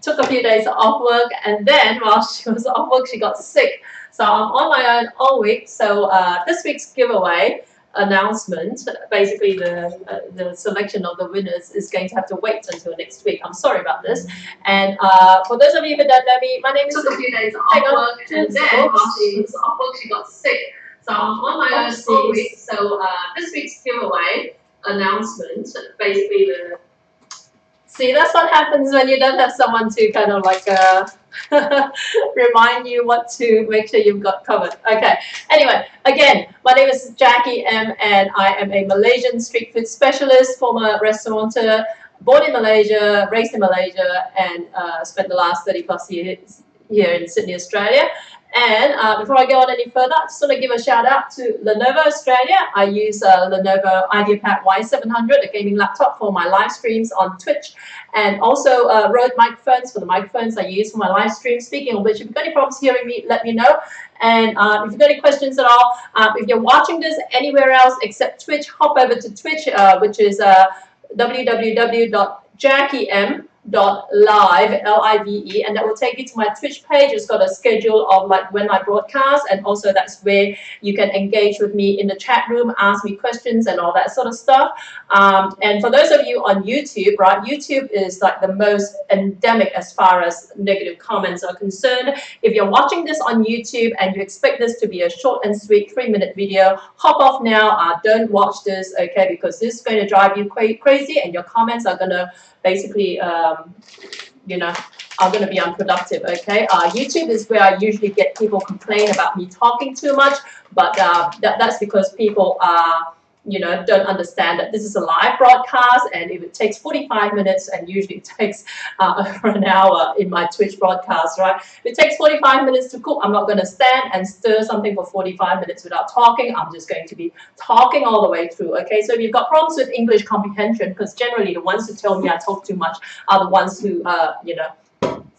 took a few days off work, and then while she was off work, she got sick. So I'm on my own all week. So this week's giveaway announcement, basically the selection of the winners is going to have to wait until next week. I'm sorry about this. And for those of you who don't know me, my name is. Took a few days off work, and then while she was off work, she got sick. So I'm on my own all week. So this week's giveaway announcement, basically the. See, that's what happens when you don't have someone to kind of like remind you what to make sure you've got covered. Okay. Anyway, again, my name is Jackie M, and I am a Malaysian street food specialist, former restaurateur, born in Malaysia, raised in Malaysia, and spent the last 30 plus years here in Sydney, Australia. And before I go on any further, I just want to give a shout out to Lenovo Australia. I use Lenovo IdeaPad Y700, a gaming laptop for my live streams on Twitch, and also Rode microphones for the microphones I use for my live stream. Speaking of which, if you've got any problems hearing me, let me know. And if you've got any questions at all, if you're watching this anywhere else except Twitch, hop over to Twitch, which is www.jackiem.live, Live, and that will take you to my Twitch page. It's got a schedule of like when I broadcast, and also that's where you can engage with me in the chat room, ask me questions and all that sort of stuff. And for those of you on YouTube, right, YouTube is like the most endemic as far as negative comments are concerned. If you're watching this on YouTube and you expect this to be a short and sweet 3-minute video, hop off now. Don't watch this, okay, because this is going to drive you crazy, and your comments are going to basically, you know, are going to be unproductive, okay? YouTube is where I usually get people complain about me talking too much, but that's because people are, you know, don't understand that this is a live broadcast, and if it takes 45 minutes, and usually it takes over an hour in my Twitch broadcast, right? If it takes 45 minutes to cook, I'm not going to stand and stir something for 45 minutes without talking. I'm just going to be talking all the way through, okay? So if you've got problems with English comprehension, because generally the ones who tell me I talk too much are the ones who, you know,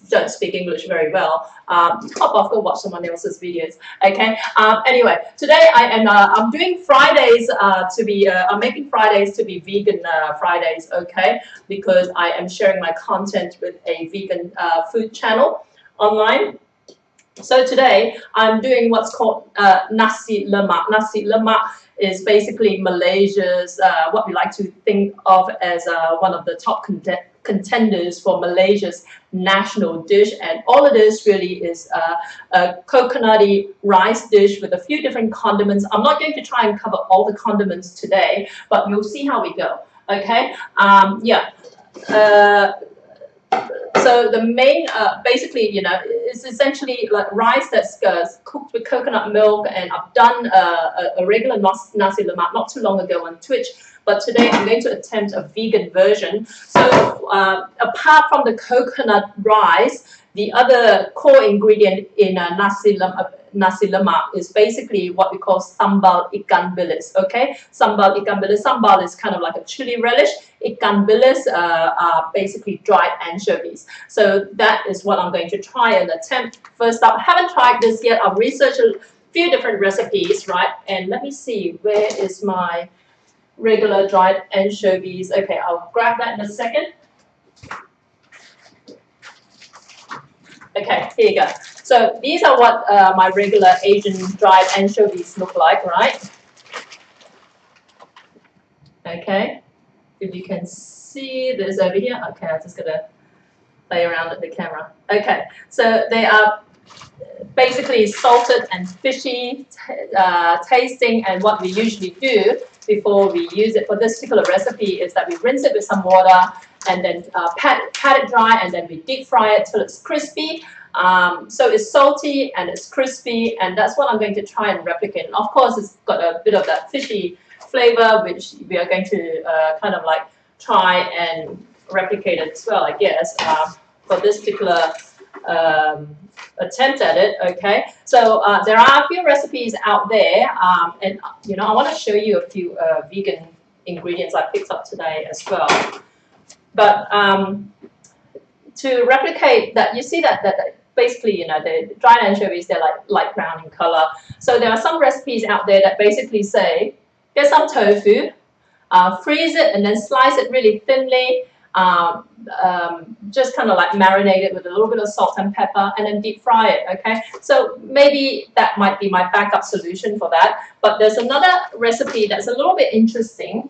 don't speak English very well, hop off, go watch someone else's videos, okay? Anyway, today I'm doing Fridays I'm making Fridays to be vegan Fridays, okay? Because I am sharing my content with a vegan food channel online. So today I'm doing what's called Nasi Lemak. Nasi Lemak is basically Malaysia's, what we like to think of as one of the top contenders for Malaysia's national dish, and all it is really is a coconutty rice dish with a few different condiments. I'm not going to try and cover all the condiments today, but you'll see how we go, okay? Yeah. So the main, basically, you know, it's essentially like rice that's cooked with coconut milk, and I've done a regular Nasi Lemak not too long ago on Twitch, but today I'm going to attempt a vegan version. So apart from the coconut rice, the other core ingredient in Nasi Lemak is basically what we call sambal ikan bilis, okay? Sambal ikan bilis. Sambal is kind of like a chili relish. Ikan bilis are basically dried anchovies. So that is what I'm going to try and attempt. First up, I haven't tried this yet. I've researched a few different recipes, right? And let me see, where is my regular dried anchovies? Okay, I'll grab that in a second. Okay, here you go. So these are what my regular Asian dried anchovies look like, right? Okay, if you can see this over here. Okay, I'm just gonna play around with the camera. Okay, so they are basically salted and fishy tasting, and what we usually do before we use it for this particular recipe is that we rinse it with some water, and then pat it dry, and then we deep fry it till it's crispy. So it's salty and it's crispy, and that's what I'm going to try and replicate. And of course, it's got a bit of that fishy flavor, which we are going to kind of like try and replicate it as well, I guess, for this particular attempt at it, okay? So there are a few recipes out there, and you know, I want to show you a few vegan ingredients I picked up today as well. But to replicate that, you see that basically, you know, the dried anchovies, they're like light brown in color. So there are some recipes out there that basically say, get some tofu, freeze it and then slice it really thinly, just kind of like marinate it with a little bit of salt and pepper and then deep fry it, okay? So maybe that might be my backup solution for that. But there's another recipe that's a little bit interesting.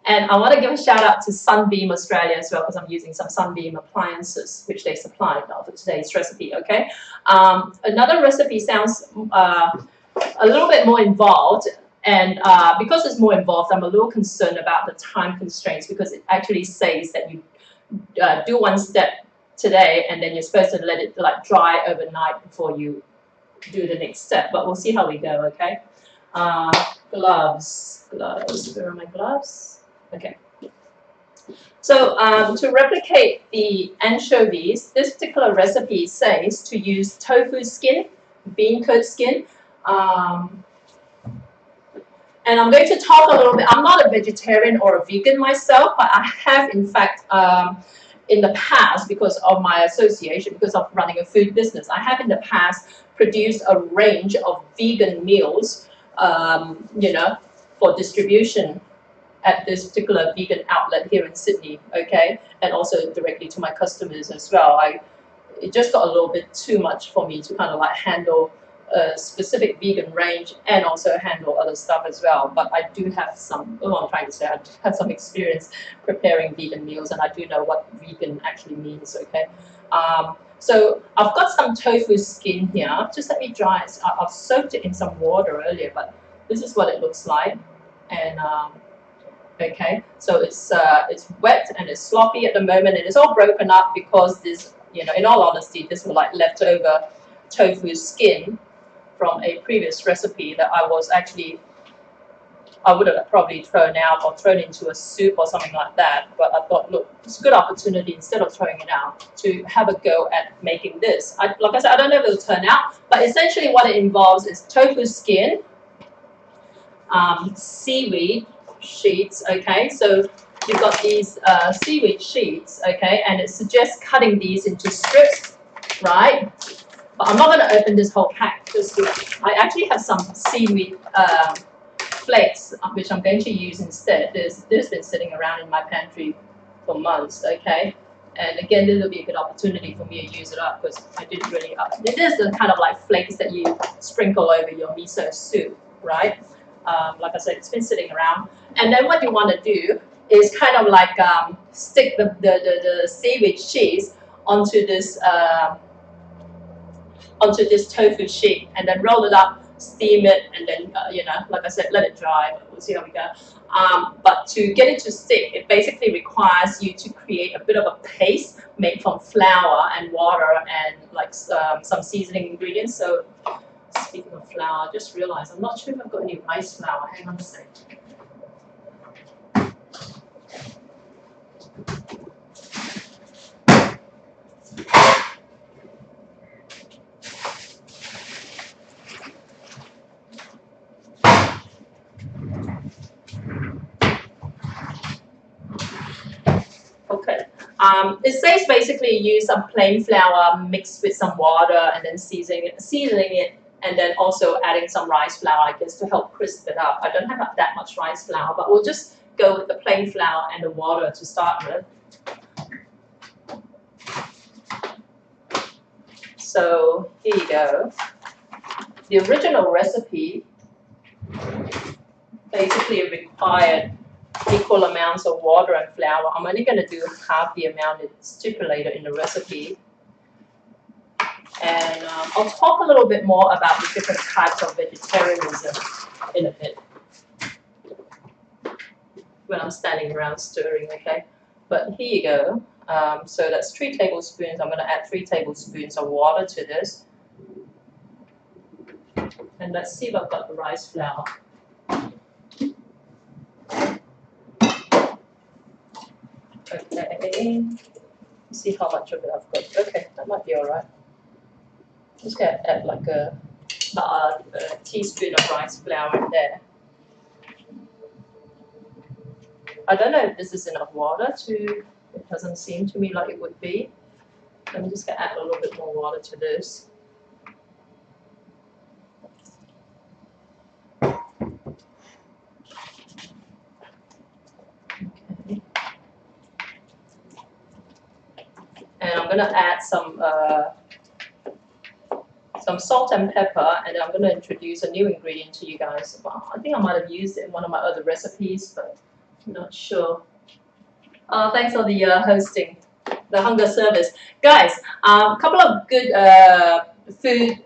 And I want to give a shout out to Sunbeam Australia as well, because I'm using some Sunbeam appliances, which they supplied for today's recipe, okay? Another recipe sounds a little bit more involved. And because it's more involved, I'm a little concerned about the time constraints, because it actually says that you do one step today and then you're supposed to let it like dry overnight before you do the next step. But we'll see how we go, okay? Gloves. Where are my gloves? Okay. So to replicate the anchovies, this particular recipe says to use tofu skin, bean curd skin. And I'm going to talk a little bit. I'm not a vegetarian or a vegan myself, but I have, in fact, in the past, because of my association, because of running a food business, I have in the past produced a range of vegan meals, you know, for distribution at this particular vegan outlet here in Sydney, okay, and also directly to my customers as well. It just got a little bit too much for me to kind of like handle a specific vegan range and also handle other stuff as well. But I do have some, I'm trying to say, I have some experience preparing vegan meals, and I do know what vegan actually means, okay. So I've got some tofu skin here. Just let me dry it. I've soaked it in some water earlier, but this is what it looks like. And okay, so it's wet and it's sloppy at the moment, and it's all broken up because this, you know, in all honesty, this was like leftover tofu skin from a previous recipe that I would have probably thrown out or thrown into a soup or something like that. But I thought, look, it's a good opportunity, instead of throwing it out, to have a go at making this. Like I said, I don't know if it'll turn out, but essentially what it involves is tofu skin, seaweed sheets, okay? So you've got these seaweed sheets, okay? And it suggests cutting these into strips, right? But I'm not going to open this whole pack, because I actually have some seaweed flakes, which I'm going to use instead. This has been sitting around in my pantry for months, okay? And again, this will be a good opportunity for me to use it up, because I didn't really, it is the kind of like flakes that you sprinkle over your miso soup, right? Like I said, it's been sitting around. And then what you want to do is kind of like stick the seaweed cheese onto this tofu sheet, and then roll it up, steam it, and then you know, like I said, let it dry. We'll see how we go. But to get it to stick, it basically requires you to create a bit of a paste made from flour and water and like some seasoning ingredients. So speaking of flour, I just realized I'm not sure if I've got any rice flour. Hang on a sec. Okay. It says basically use some plain flour mixed with some water and then seasoning it, and then also adding some rice flour, I guess, to help crisp it up. I don't have that much rice flour, but we'll just go with the plain flour and the water to start with. So here you go. The original recipe basically required equal amounts of water and flour. I'm only going to do half the amount it's stipulated in the recipe. And I'll talk a little bit more about the different types of vegetarianism in a bit when I'm standing around stirring, okay? But here you go. So that's 3 tablespoons. I'm going to add 3 tablespoons of water to this. And let's see if I've got the rice flour. Okay, see how much of it I've got. Okay, that might be all right. Just gonna add like a teaspoon of rice flour in there. I don't know if this is enough water to, it doesn't seem to me like it would be. I'm just gonna add a little bit more water to this. Okay. then I'm gonna add some salt and pepper, and then I'm gonna introduce a new ingredient to you guys. Well, I think I might have used it in one of my other recipes, but I'm not sure. Thanks for the hosting, the hunger service. Guys, a couple of good food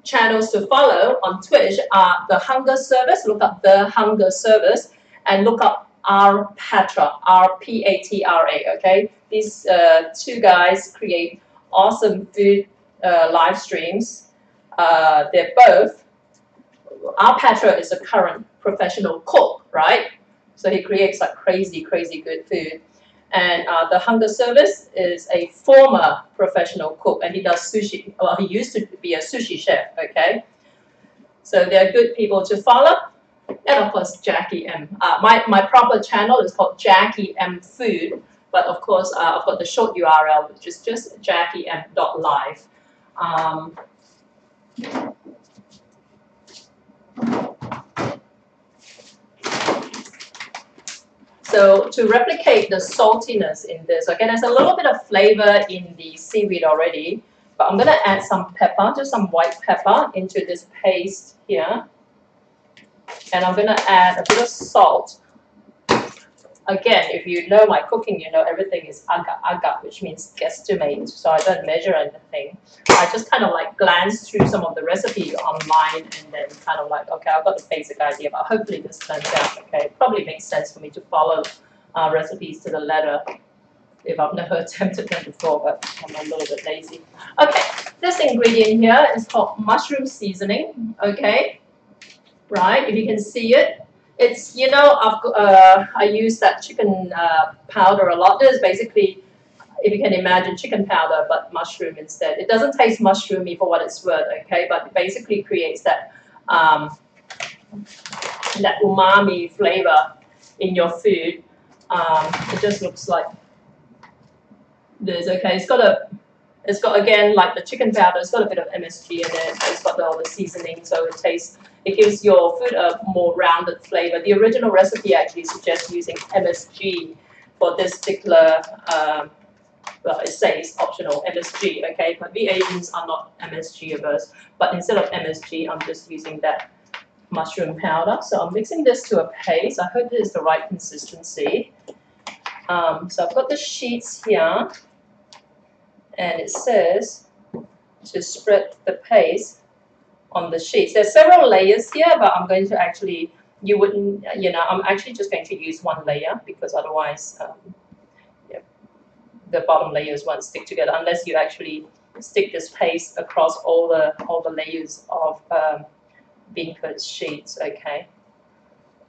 channels to follow on Twitch are the Hunger Service. Look up the Hunger Service and look up RPatra, RPATRA. Okay, these two guys create awesome food live streams. They're both. RPatra is a current professional cook, right? So he creates like crazy good food. And the Hunger Service is a former professional cook, and he does sushi. Well, he used to be a sushi chef, okay? So they're good people to follow. And of course, Jackie M. My proper channel is called Jackie M Food, but of course, I've got the short URL, which is just jackiem.live. So to replicate the saltiness in this, okay, there's a little bit of flavor in the seaweed already, but I'm gonna add some pepper, just some white pepper into this paste here. And I'm gonna add a bit of salt. Again, if you know my cooking, you know everything is aga, which means guesstimate, so I don't measure anything. I just kind of like glance through some of the recipe online and then kind of like, okay, I've got the basic idea, but hopefully this turns out okay. It probably makes sense for me to follow recipes to the letter if I've never attempted them before, but I'm a little bit lazy. Okay, this ingredient here is called mushroom seasoning, okay? Right, if you can see it. It's, you know, I use that chicken powder a lot. This is basically, if you can imagine, chicken powder, but mushroom instead. It doesn't taste mushroomy for what it's worth, okay? But it basically creates that, that umami flavor in your food. It just looks like this, okay? It's got again, like the chicken powder, it's got a bit of MSG in it. It's got all the seasoning, so it gives your food a more rounded flavor. The original recipe actually suggests using MSG for this particular, well, it says optional MSG, okay? But we Asians are not MSG averse. But instead of MSG, I'm just using that mushroom powder. So I'm mixing this to a paste. I hope this is the right consistency. So I've got the sheets here. And it says to spread the paste on the sheets. There's several layers here, but I'm going to actually, you wouldn't, you know, I'm actually just going to use one layer because otherwise yeah, the bottom layers won't stick together unless you actually stick this paste across all the layers of bean curd sheets, okay?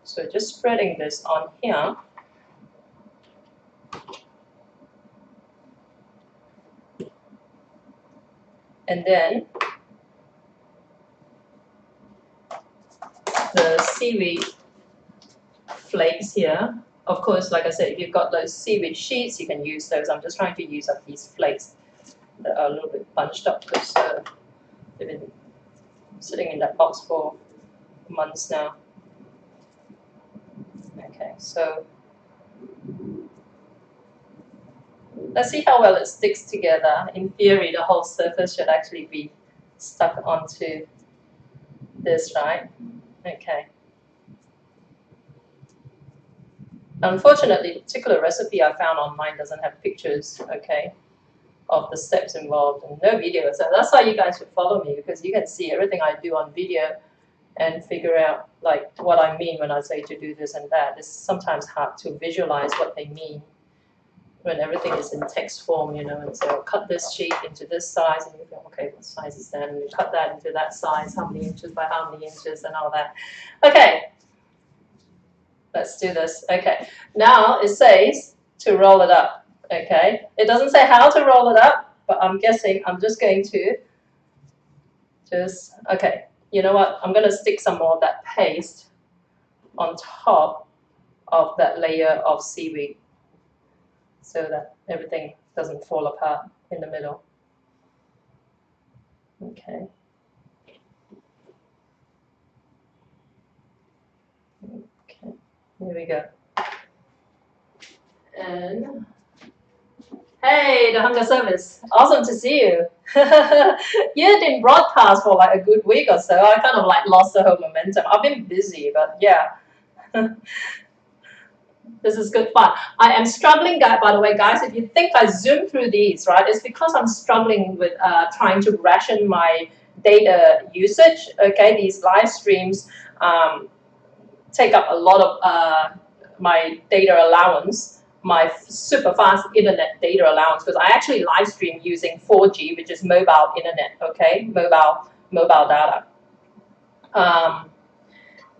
So just spreading this on here. And then the seaweed flakes here. Of course, like I said, if you've got those seaweed sheets, you can use those. I'm just trying to use up these flakes that are a little bit bunched up because they've been sitting in that box for months now. Okay, so let's see how well it sticks together. In theory, the whole surface should actually be stuck onto this, right? Okay. Unfortunately, the particular recipe I found online doesn't have pictures, okay, of the steps involved and no video. So that's why you guys should follow me because you can see everything I do on video and figure out like what I mean when I say to do this and that. It's sometimes hard to visualize what they mean when everything is in text form, you know, and so I'll cut this sheet into this size and you go, okay, what size is that? And you cut that into that size, how many inches by how many inches and all that. Okay, let's do this. Okay, now it says to roll it up, okay? It doesn't say how to roll it up, but I'm guessing I'm just going to okay, you know what? I'm going to stick some more of that paste on top of that layer of seaweed so that everything doesn't fall apart in the middle. Okay. Okay, here we go. And Hey, the hunger service. Awesome to see you. You didn't broadcast for like a good week or so. I kind of like lost the whole momentum. I've been busy, but yeah. This is good fun. I am struggling, by the way, guys. If you think I zoom through these, right, it's because I'm struggling with trying to ration my data usage. Okay, these live streams take up a lot of my data allowance, my super fast internet data allowance, because I actually live stream using 4G, which is mobile internet. Okay, mobile data,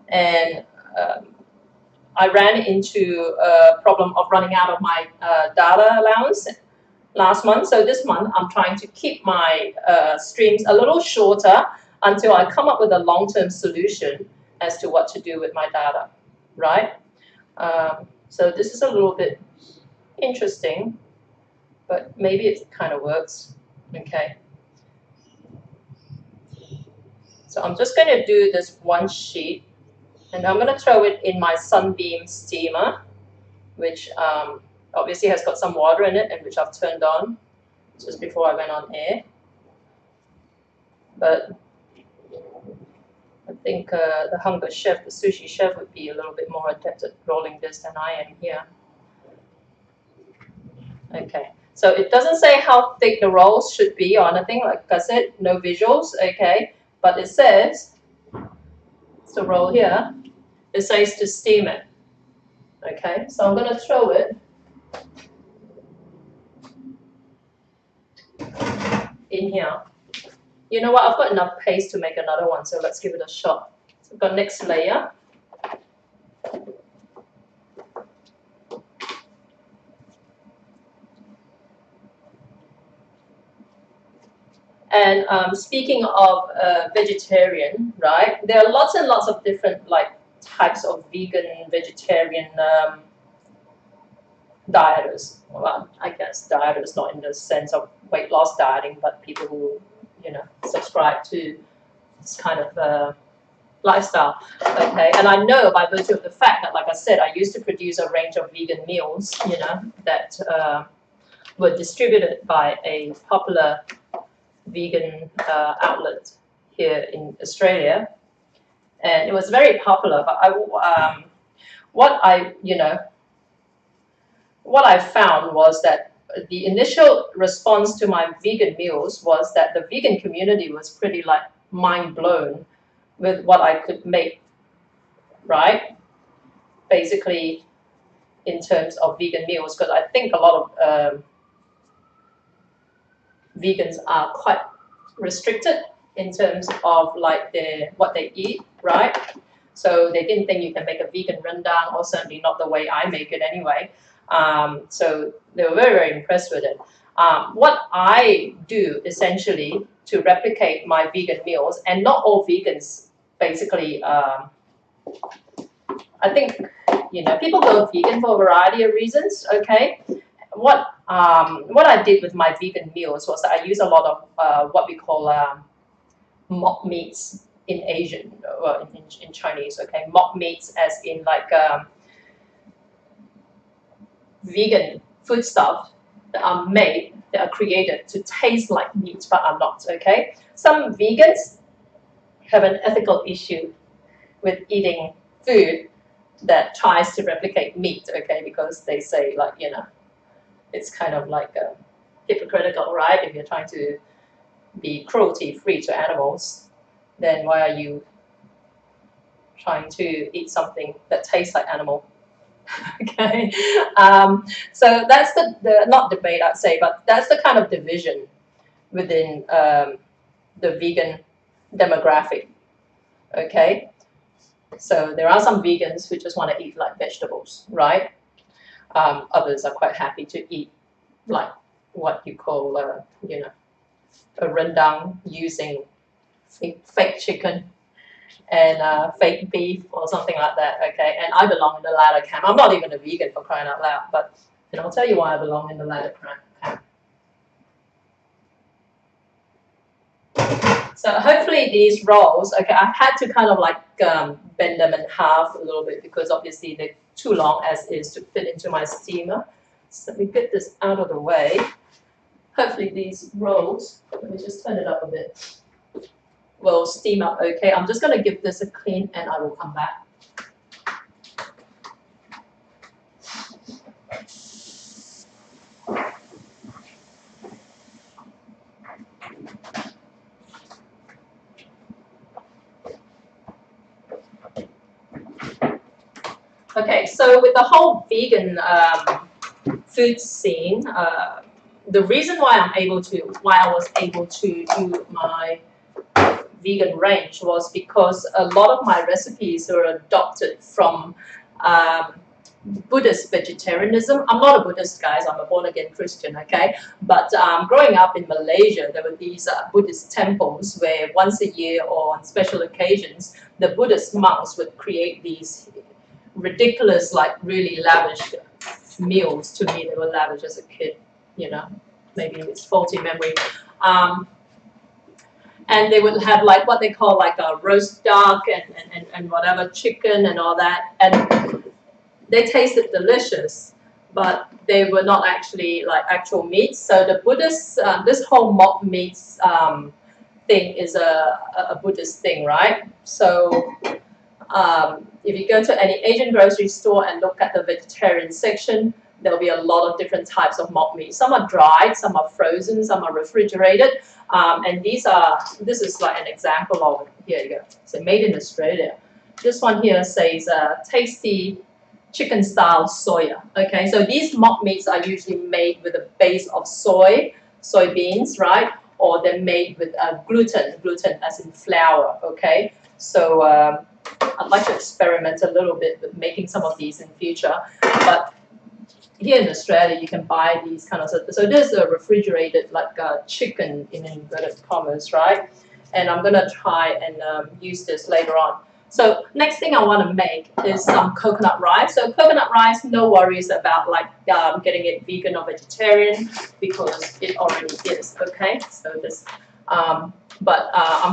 and I ran into a problem of running out of my data allowance last month. So this month, I'm trying to keep my streams a little shorter until I come up with a long-term solution as to what to do with my data, right? So this is a little bit interesting, but maybe it kind of works. Okay. So I'm just going to do this one sheet, and I'm going to throw it in my Sunbeam steamer, which obviously has got some water in it, and which I've turned on just before I went on air. But I think the hunger chef, the sushi chef, would be a little bit more adept at rolling this than I am here. Okay, so it doesn't say how thick the rolls should be or anything. Like I said, no visuals, okay? But it says, it's the roll here, it says to steam it. Okay, so I'm gonna throw it in here. You know what, I've got enough paste to make another one, so let's give it a shot. So I've got next layer. And speaking of vegetarian, right? There are lots and lots of different like types of vegan, vegetarian dieters. Well, I guess dieters not in the sense of weight loss dieting, but people who, you know, subscribe to this kind of lifestyle. Okay, and I know by virtue of the fact that, like I said, I used to produce a range of vegan meals, you know, that were distributed by a popular vegan outlet here in Australia, and it was very popular. But what I found was that the initial response to my vegan meals was that the vegan community was pretty like mind blown with what I could make, right? Basically, in terms of vegan meals, because I think a lot of vegans are quite restricted in terms of like what they eat, right? So they didn't think you can make a vegan rendang, or certainly not the way I make it anyway. So they were very, very impressed with it. What I do essentially to replicate my vegan meals, and not all vegans basically, I think, you know, people go vegan for a variety of reasons, okay? What I did with my vegan meals was that I use a lot of what we call mock meats in Asian, well, in Chinese, okay? Mock meats as in like vegan foodstuff that are made, that are created to taste like meat, but are not, okay? Some vegans have an ethical issue with eating food that tries to replicate meat, okay? Because they say, like, you know, it's kind of like hypocritical, right? If you're trying to be cruelty-free to animals, then why are you trying to eat something that tastes like animal? Okay, so that's the not debate, I'd say, but that's the kind of division within the vegan demographic. Okay, so there are some vegans who just want to eat like vegetables, right? Others are quite happy to eat like what you call, you know, a rendang using fake chicken and fake beef or something like that, okay? And I belong in the latter camp. I'm not even a vegan, for crying out loud, but and I'll tell you why I belong in the latter camp. So hopefully these rolls, okay, I've had to kind of like bend them in half a little bit because obviously they're too long as is to fit into my steamer. So let me get this out of the way. Hopefully these rolls, let me just turn it up a bit, will steam up okay. I'm just going to give this a clean and I will come back. Okay, so with the whole vegan food scene, the reason why I was able to do my vegan range was because a lot of my recipes were adopted from Buddhist vegetarianism. I'm not a Buddhist, guys. I'm a born-again Christian, okay? But growing up in Malaysia, there were these Buddhist temples where once a year or on special occasions, the Buddhist monks would create these ridiculous, like really lavish meals. To me, they were lavish as a kid, you know, maybe it's faulty memory. And they would have like what they call like a roast duck and whatever, chicken and all that. And they tasted delicious, but they were not actually like actual meats. So the Buddhists, this whole mock meats thing is a Buddhist thing, right? So if you go to any Asian grocery store and look at the vegetarian section, there'll be a lot of different types of mock meat. Some are dried, some are frozen, some are refrigerated. And this is like an example of, here you go, so made in Australia. This one here says tasty chicken style soya. Okay, so these mock meats are usually made with a base of soybeans, right? Or they're made with gluten as in flour, okay? So I'd like to experiment a little bit with making some of these in future. But here in Australia, you can buy these kind of, so this is a refrigerated like chicken in inverted commas, right? And I'm gonna try and use this later on. So next thing I want to make is some coconut rice. So coconut rice, no worries about like getting it vegan or vegetarian because it already is, okay? So this, I'm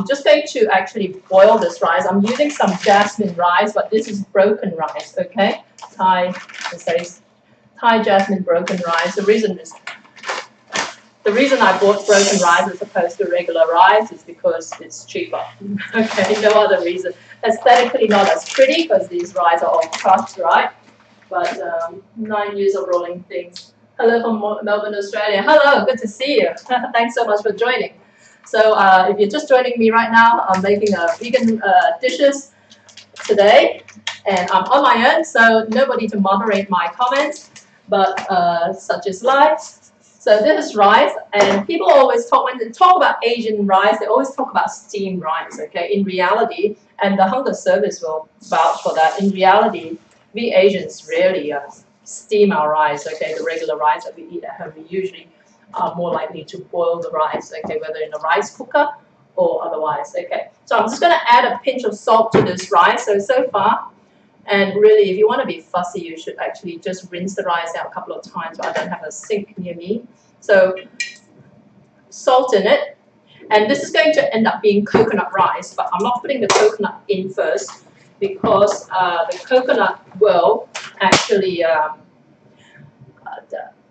just going to actually boil this rice. I'm using some jasmine rice, but this is broken rice, okay? Thai, it says Thai jasmine broken rice. The reason I bought broken rice as opposed to regular rice is because it's cheaper. Okay, no other reason. Aesthetically not as pretty because these rice are all crushed, right? But 9 years of rolling things. Hello from Melbourne, Australia. Hello, good to see you. Thanks so much for joining. So if you're just joining me right now, I'm making vegan dishes today, and I'm on my own, so nobody to moderate my comments, but such is life. So this is rice, and people always talk, when they talk about Asian rice, they always talk about steamed rice, okay? In reality, and the Hunger Service will vouch for that, in reality, we Asians rarely steam our rice, okay? The regular rice that we eat at home, we usually are more likely to boil the rice, okay? Whether in a rice cooker or otherwise, okay? So I'm just gonna add a pinch of salt to this rice, so far. And really, if you want to be fussy, you should actually just rinse the rice out a couple of times, but I don't have a sink near me. So salt in it. And this is going to end up being coconut rice, but I'm not putting the coconut in first because the coconut will actually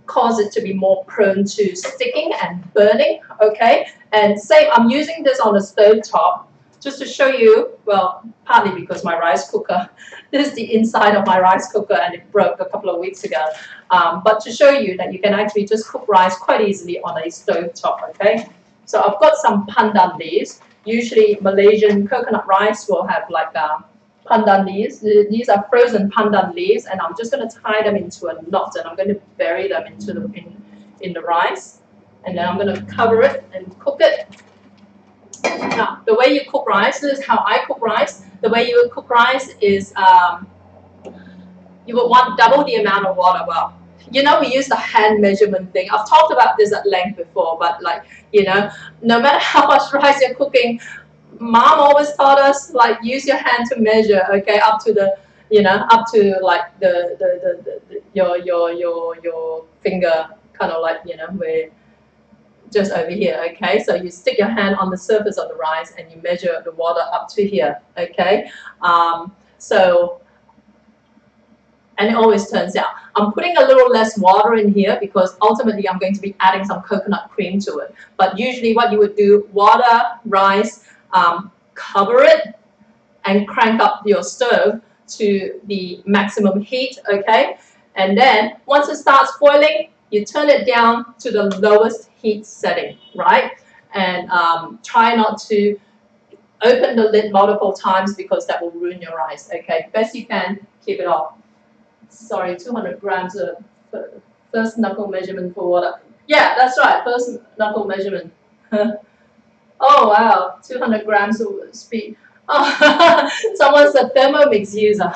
cause it to be more prone to sticking and burning, okay? And same, I'm using this on the stove top just to show you, well, partly because my rice cooker, this is the inside of my rice cooker and it broke a couple of weeks ago. But to show you that you can actually just cook rice quite easily on a stove top, okay? So I've got some pandan leaves. Usually Malaysian coconut rice will have like pandan leaves. These are frozen pandan leaves, and I'm just going to tie them into a knot, and I'm going to bury them into in the rice. And then I'm going to cover it and cook it. Now, the way you cook rice, this is how I cook rice. The way you would cook rice is you would want double the amount of water. Well, you know, we use the hand measurement thing. I've talked about this at length before, but like, you know, no matter how much rice you're cooking, Mom always taught us, like, use your hand to measure, okay, up to the, you know, up to like your finger, kind of like, you know, where just over here, okay? So you stick your hand on the surface of the rice and you measure the water up to here, okay? And it always turns out. I'm putting a little less water in here because ultimately I'm going to be adding some coconut cream to it. But usually what you would do, water, rice, cover it, and crank up your stove to the maximum heat, okay? And then once it starts boiling, you turn it down to the lowest heat setting, right? And try not to open the lid multiple times because that will ruin your rice, okay? Best you can, keep it off. Sorry, 200 grams of first knuckle measurement for water. Yeah, that's right, first knuckle measurement. Oh wow, 200 grams of speed. Oh, someone's a Thermomix user.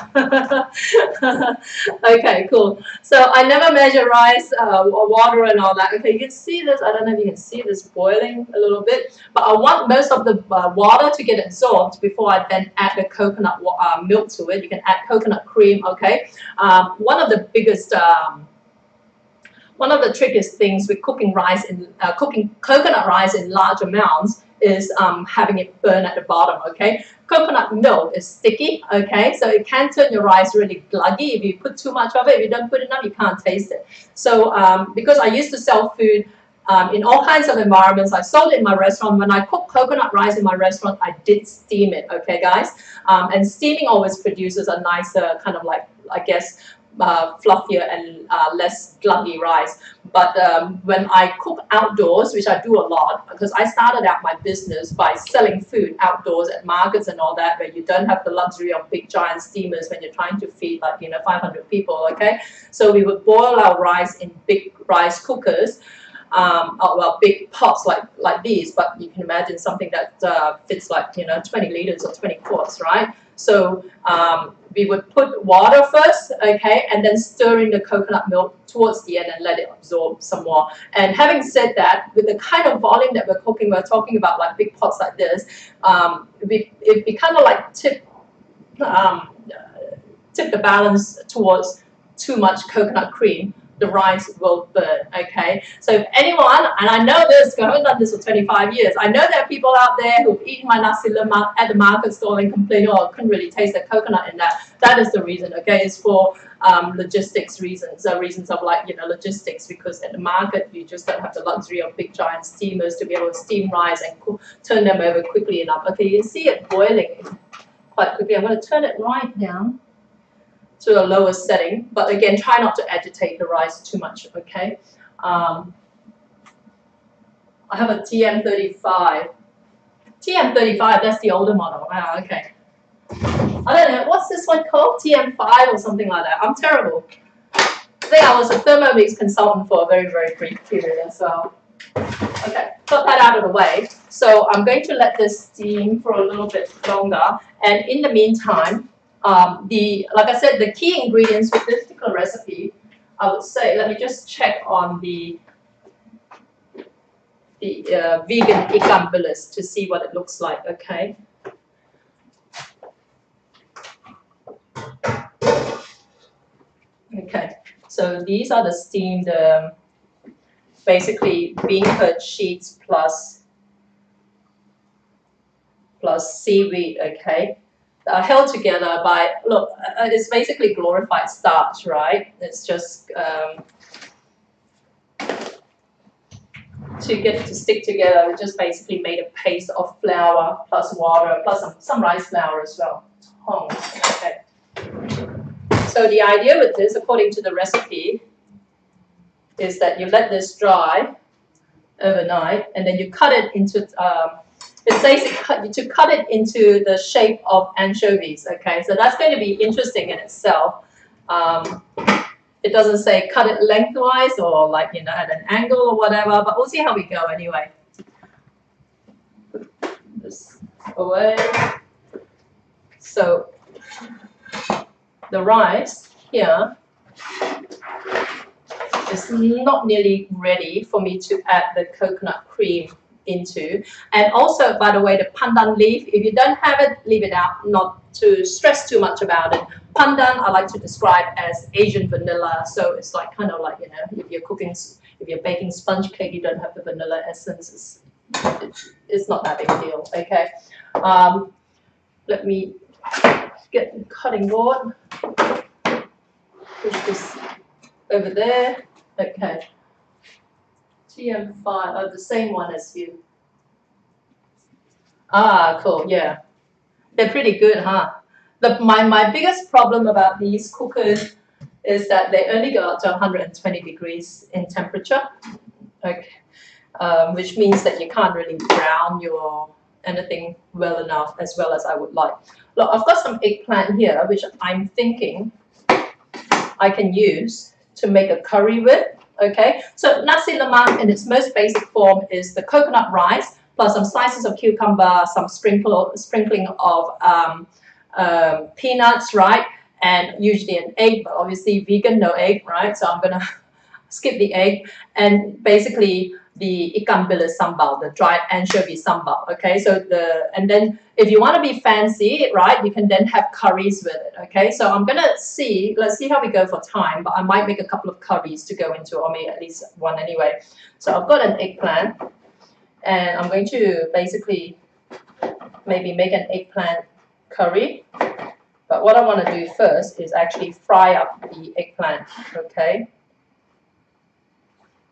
Okay, cool. So I never measure rice or water and all that. Okay, you can see this. I don't know if you can see this boiling a little bit, but I want most of the water to get absorbed before I then add the coconut milk to it. You can add coconut cream, okay? One of the biggest one of the trickiest things with cooking rice in cooking coconut rice in large amounts is having it burn at the bottom, okay? Coconut milk is sticky, okay? So it can turn your rice really gluggy if you put too much of it. If you don't put enough, you can't taste it. So because I used to sell food in all kinds of environments, I sold it in my restaurant. When I cook coconut rice in my restaurant, I did steam it, okay, guys? And steaming always produces a nicer kind of like, I guess, fluffier and less gluggy rice. But when I cook outdoors, which I do a lot, because I started out my business by selling food outdoors at markets and all that, where you don't have the luxury of big giant steamers when you're trying to feed 500 people, okay? So we would boil our rice in big rice cookers, well, big pots like these, but you can imagine something that fits 20 liters or 20 quarts, right? So we would put water first, okay, and then stir in the coconut milk towards the end and let it absorb some more. And having said that, with the kind of volume that we're cooking, we're talking about like big pots like this, we kind of like tip the balance towards too much coconut cream, the rice will burn, okay? So if anyone, and I know this, I haven't done this for 25 years, I know there are people out there who've eaten my Nasi Lemak at the market stall and complain, oh, I couldn't really taste the coconut in that. That is the reason, okay? It's for logistics reasons, reasons of logistics, because at the market, you just don't have the luxury of big giant steamers to be able to steam rice and turn them over quickly enough. Okay, you can see it boiling quite quickly. I'm going to turn it right down to a lower setting, but again, try not to agitate the rice too much, okay? I have a TM35. TM35, that's the older model. Ah, okay. I don't know, what's this one called? TM5 or something like that. I'm terrible. I think I was a Thermomix consultant for a very, very brief period as well. Okay, got that out of the way. So I'm going to let this steam for a little bit longer, and in the meantime, like I said, the key ingredients with this particular recipe, I would say, let me just check on the vegan ikan bilis to see what it looks like, okay? Okay, so these are the steamed, basically bean curd sheets plus seaweed, okay? Held together by, look, it's basically glorified starch, right? It's just to get it to stick together, we just basically made a paste of flour plus water plus some rice flour as well. Oh, okay. So the idea with this, according to the recipe, is that you let this dry overnight and then you cut it into it says to cut it into the shape of anchovies, okay? So that's going to be interesting in itself. It doesn't say cut it lengthwise or at an angle or whatever, but we'll see how we go anyway. Put this away. So the rice here is not nearly ready for me to add the coconut cream into. And also, by the way, the pandan leaf, if you don't have it, leave it out, not to stress too much about it. Pandan I like to describe as Asian vanilla, so it's kind of like, if you're baking sponge cake, you don't have the vanilla essence, it's not that big a deal, okay? Let me get the cutting board. push this over there. Okay. TM5, oh, the same one as you. Ah, cool, yeah. They're pretty good, huh? My biggest problem about these cookers is that they only go up to 120 degrees in temperature, okay, which means that you can't really brown your anything well enough as well as I would like. Look, I've got some eggplant here, which I'm thinking I can use to make a curry with, okay? So Nasi Lemak in its most basic form is the coconut rice plus some slices of cucumber, some sprinkling of peanuts, right? And usually an egg, but obviously vegan, no egg, right? So I'm gonna skip the egg, and basically the ikan bilis sambal, the dried anchovy sambal, okay? So and then if you want to be fancy, right, you can then have curries with it, okay? So I'm gonna let's see how we go for time, but I might make a couple of curries to go into, or maybe at least one anyway. So I've got an eggplant, and I'm going to basically maybe make an eggplant curry. But what I want to do first is actually fry up the eggplant, okay?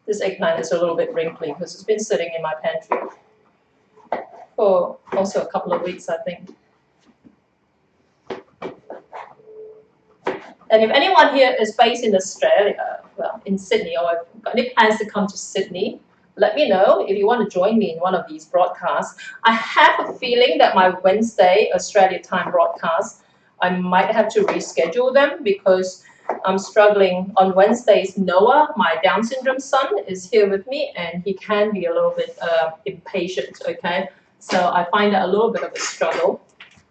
This eggplant is a little bit wrinkly because it's been sitting in my pantry for also a couple of weeks, I think. And if anyone here is based in Australia, well, in Sydney, or have got any plans to come to Sydney, let me know if you want to join me in one of these broadcasts. I have a feeling that my Wednesday Australia time broadcasts, I might have to reschedule them because I'm struggling. On Wednesdays, Noah, my Down syndrome son, is here with me, and he can be a little bit impatient, okay? So I find that a little bit of a struggle.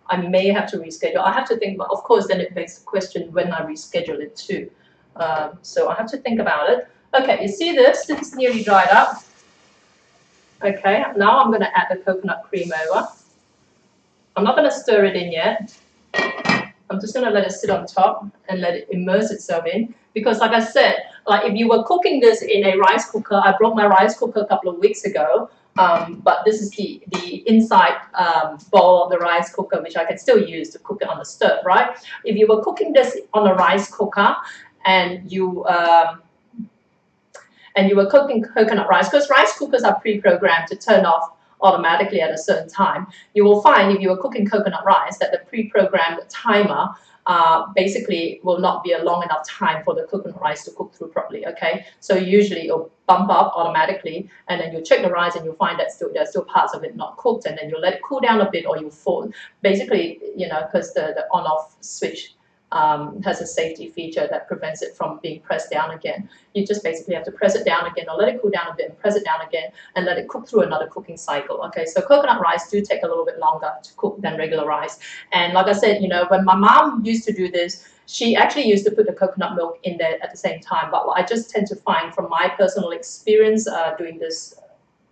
I may have to reschedule. I have to think, but of course, then it begs the question when I reschedule it too. So I have to think about it. Okay, you see this? This is nearly dried up. Okay, now I'm going to add the coconut cream over. I'm not going to stir it in yet. I'm just going to let it sit on top and let it immerse itself in. Because like I said, like if you were cooking this in a rice cooker, I broke my rice cooker a couple of weeks ago. But this is the inside bowl of the rice cooker, which I can still use to cook it on the stove, right? If you were cooking this on a rice cooker and you were cooking coconut rice, because rice cookers are pre-programmed to turn off automatically at a certain time, you will find if you are cooking coconut rice that the pre-programmed timer basically will not be a long enough time for the coconut rice to cook through properly, okay? So usually it'll bump up automatically, and then you check the rice and you'll find that there's still parts of it not cooked, and then you'll let it cool down a bit, or you fold. Basically, you know, because the on-off switch has a safety feature that prevents it from being pressed down again. You just basically have to press it down again, or let it cool down a bit and press it down again and let it cook through another cooking cycle. Okay, so coconut rice do take a little bit longer to cook than regular rice. And like I said, you know, when my mom used to do this, she actually used to put the coconut milk in there at the same time. But what I just tend to find from my personal experience doing this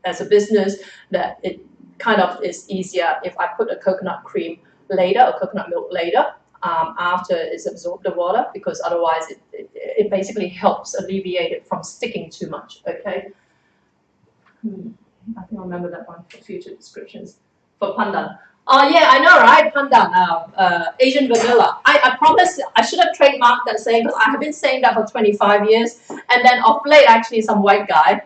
as a business, that it kind of is easier if I put a coconut cream later, or coconut milk later, after it's absorbed the water, because otherwise it basically helps alleviate it from sticking too much, okay? I think I'll remember that one for future descriptions. For pandan. Oh yeah, I know, right? Pandan, Asian vanilla. I promise I should have trademarked that saying, because I have been saying that for 25 years. And then of late, actually, some white guy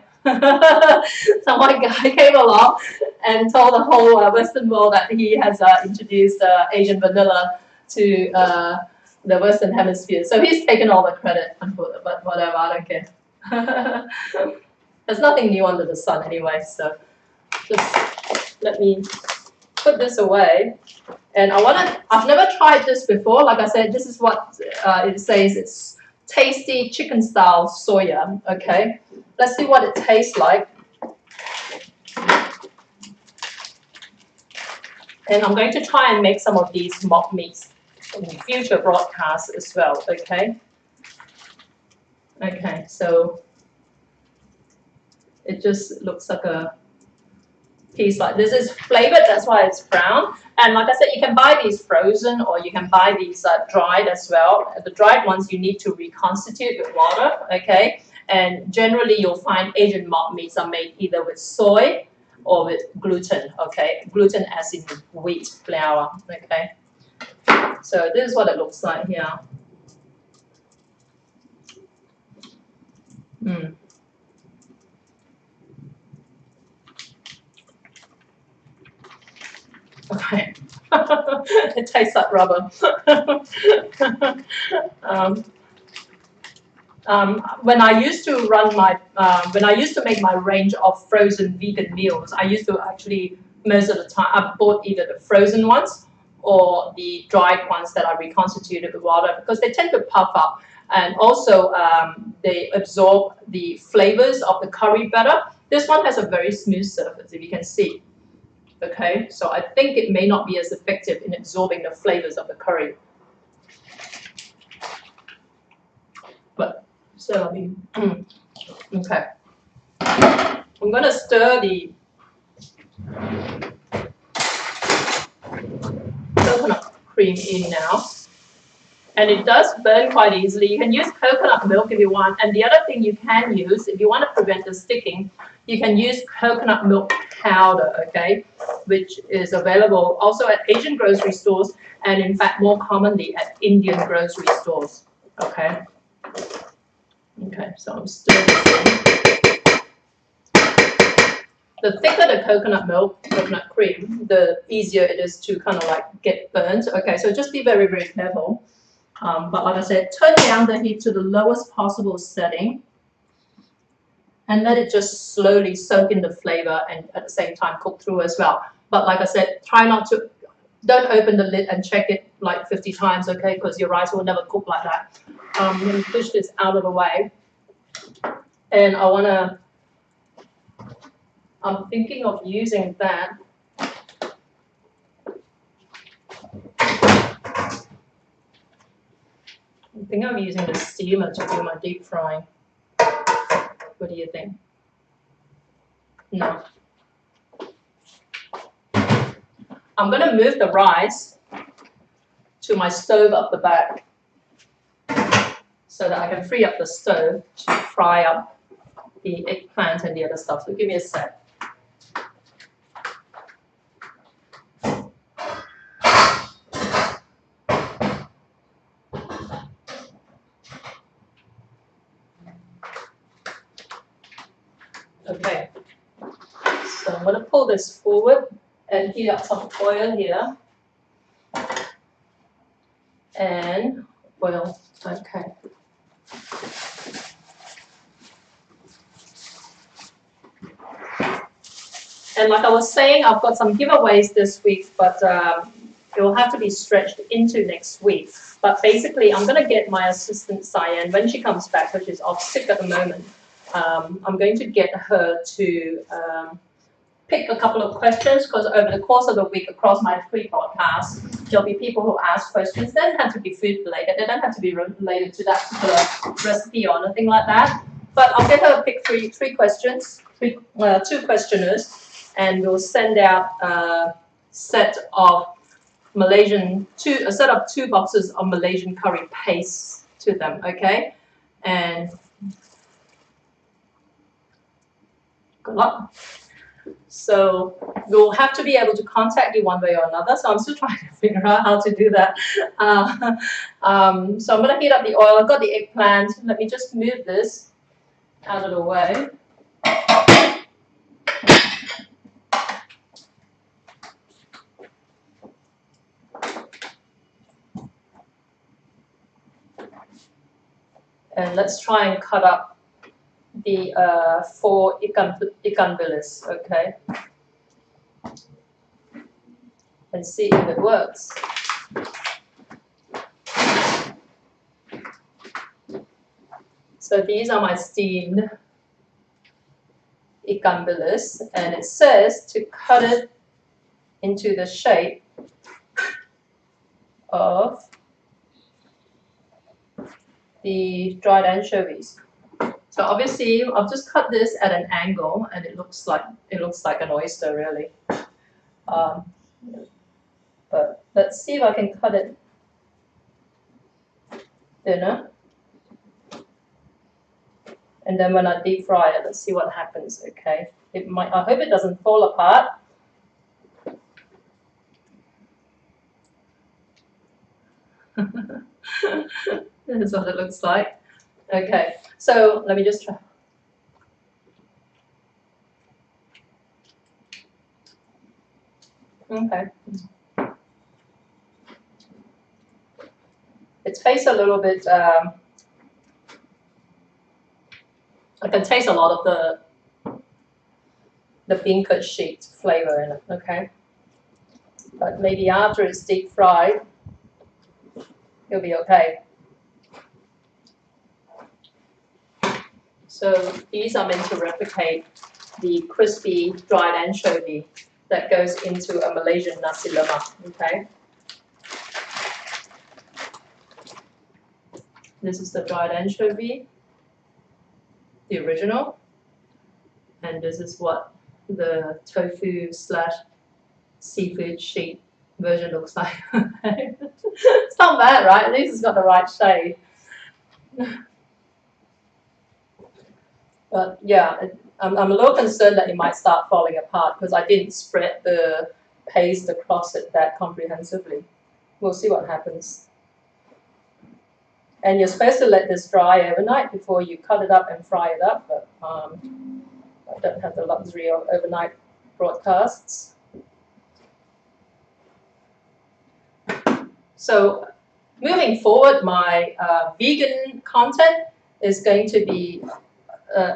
came along and told the whole Western world that he has introduced Asian vanilla to the Western Hemisphere. So he's taken all the credit, but whatever, I don't care. There's nothing new under the sun anyway, so just let me put this away. And I've never tried this before. Like I said, this is what it says. It's tasty chicken style soya, okay? Let's see what it tastes like. And I'm going to try and make some of these mock meats in future broadcasts as well, okay? Okay, so it just looks like a piece like this. Is flavored, that's why it's brown. And like I said, you can buy these frozen, or you can buy these dried as well. The dried ones you need to reconstitute with water, okay? And generally you'll find Asian mock meats are made either with soy or with gluten, okay? Gluten as in wheat flour, okay? So this is what it looks like here. Mm. Okay. It tastes like rubber. When I used to make my range of frozen vegan meals, I used to actually, most of the time, I bought either the frozen ones or the dried ones that are reconstituted with water, because they tend to puff up, and also they absorb the flavors of the curry better. This one has a very smooth surface, if you can see. Okay, so I think it may not be as effective in absorbing the flavors of the curry. But so, I mean, okay. I'm going to stir the coconut cream in now. And it does burn quite easily. You can use coconut milk if you want. And the other thing you can use, if you want to prevent the sticking, you can use coconut milk powder, okay, which is available also at Asian grocery stores, and in fact more commonly at Indian grocery stores, okay. Okay, so I'm stirring this in. The thicker the coconut cream, the easier it is to kind of like get burnt. Okay, so just be very, very careful. But like I said, turn down the heat to the lowest possible setting and let it just slowly soak in the flavor and at the same time cook through as well. But like I said, don't open the lid and check it like 50 times, okay, because your rice will never cook like that. Let me push this out of the way. And I'm thinking of using that. I think I'm using the steamer to do my deep frying. What do you think? No. I'm going to move the rice to my stove up the back so that I can free up the stove to fry up the eggplant and the other stuff. So give me a sec. Okay, so I'm going to pull this forward and heat up some oil here. And oil, okay. And like I was saying, I've got some giveaways this week, but it will have to be stretched into next week. But basically, I'm going to get my assistant, Cyan, when she comes back, because she's off sick at the moment, I'm going to get her to pick a couple of questions, because over the course of the week across my free broadcasts, there'll be people who ask questions. They don't have to be food related. They don't have to be related to that particular recipe or anything like that. But I'll get her to pick two questioners, and we'll send out a set of two boxes of Malaysian curry paste to them. Okay, and good luck. So we'll have to be able to contact you one way or another. So I'm still trying to figure out how to do that. So I'm going to heat up the oil. I've got the eggplant. Let me just move this out of the way. And let's try and cut up the 4 ikan bilis, okay? And see if it works. So these are my steamed ikan bilis, and it says to cut it into the shape of the dried anchovies. So obviously, I've just cut this at an angle, and it looks like an oyster, really. But let's see if I can cut it thinner. And then when I deep fry it, let's see what happens. Okay, I hope it doesn't fall apart. This is what it looks like. Okay, so let me just try. Okay. It tastes a little bit, I can taste a lot of the beancurd sheet flavor in it, okay? But maybe after it's deep fried, it'll be okay. So these are meant to replicate the crispy dried anchovy that goes into a Malaysian Nasi Lemak, okay? This is the dried anchovy, the original, and this is what the tofu / seafood sheet version looks like. It's not bad, right? At least it's got the right shade. But yeah, I'm a little concerned that it might start falling apart because I didn't spread the paste across it that comprehensively. We'll see what happens. And you're supposed to let this dry overnight before you cut it up and fry it up, but I don't have the luxury of overnight broadcasts. So moving forward, my vegan content is going to be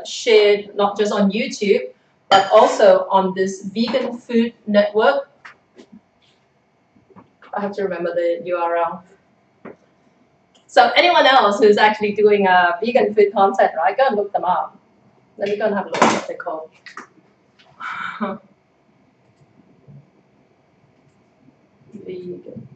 shared not just on YouTube, but also on this vegan food network. I have to remember the URL. So anyone else who's actually doing vegan food content, right, go and look them up. Let me go and have a look at what they're called. Vegan.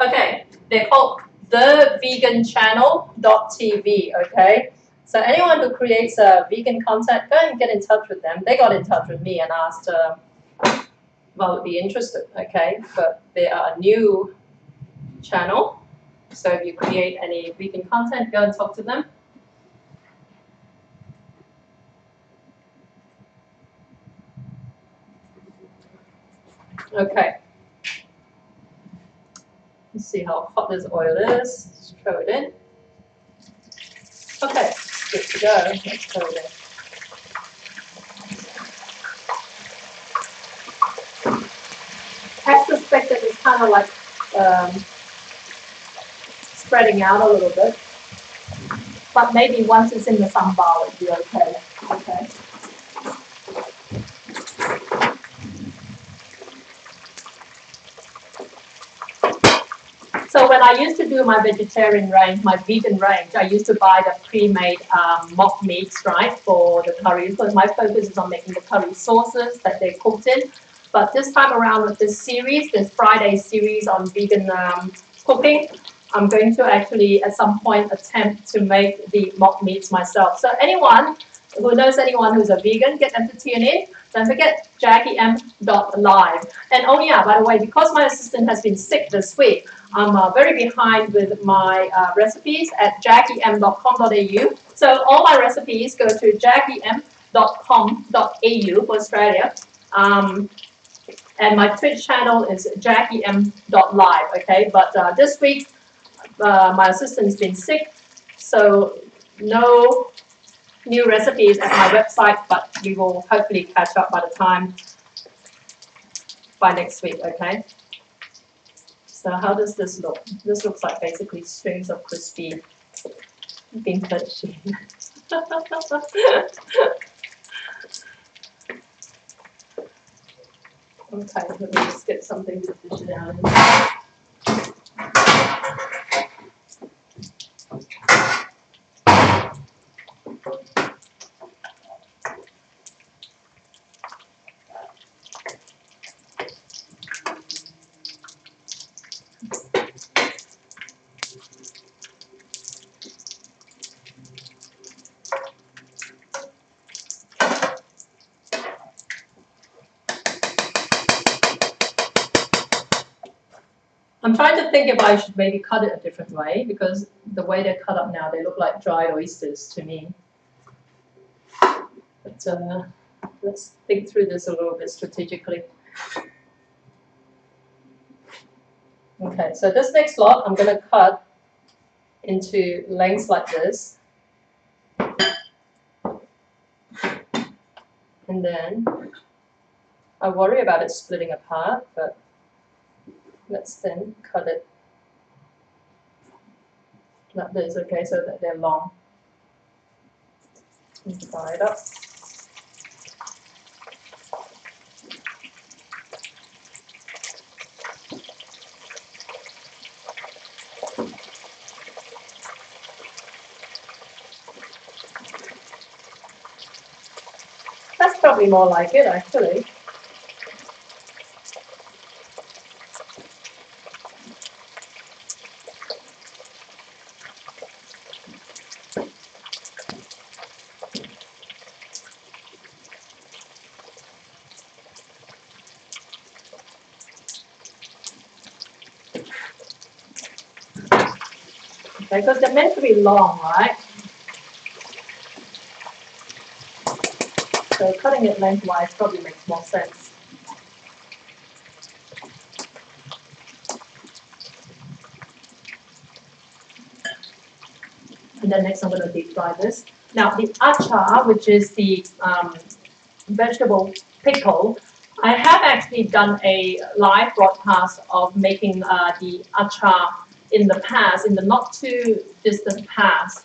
Okay, they're called theveganchannel.tv, okay? So anyone who creates vegan content, go and get in touch with them. They got in touch with me and asked, well, would be interested, okay? But they are a new channel. So if you create any vegan content, go and talk to them. Okay. Let's see how hot this oil is. Let's throw it in. Okay, good to go. Let's throw it in. I suspected it's kind of like spreading out a little bit, but maybe once it's in the sambal, it'll be okay. Okay. So when I used to do my vegetarian range, my vegan range, I used to buy the pre-made mock meats, right, for the curries, because my focus is on making the curry sauces that they're cooked in. But this time around with this series, this Friday series on vegan cooking, I'm going to actually at some point attempt to make the mock meats myself. So anyone who knows anyone who's a vegan, get them to tune in. Don't forget JackieM.live. And oh yeah, by the way, because my assistant has been sick this week, I'm very behind with my recipes at JackieM.com.au. So all my recipes go to JackieM.com.au for Australia. And my Twitch channel is JackieM.live, okay? But this week, my assistant's been sick, so no new recipes at my website, but we will hopefully catch up by next week, okay? So how does this look? This looks like basically strings of crispy beancurd sheet. Okay, let me just get something to dish it out in. I'm trying to think if I should maybe cut it a different way, because the way they're cut up now, they look like dried oysters to me. But let's think through this a little bit strategically. Okay, so this next lot, I'm going to cut into lengths like this. And then I worry about it splitting apart, but let's then cut it like this, okay, so that they're long. And fry it up. That's probably more like it, actually. Okay, because they're meant to be long, right? So cutting it lengthwise probably makes more sense. And then next I'm going to deep fry this. Now the achar, which is the vegetable pickle, I have actually done a live broadcast of making the achar in the past, in the not too distant past.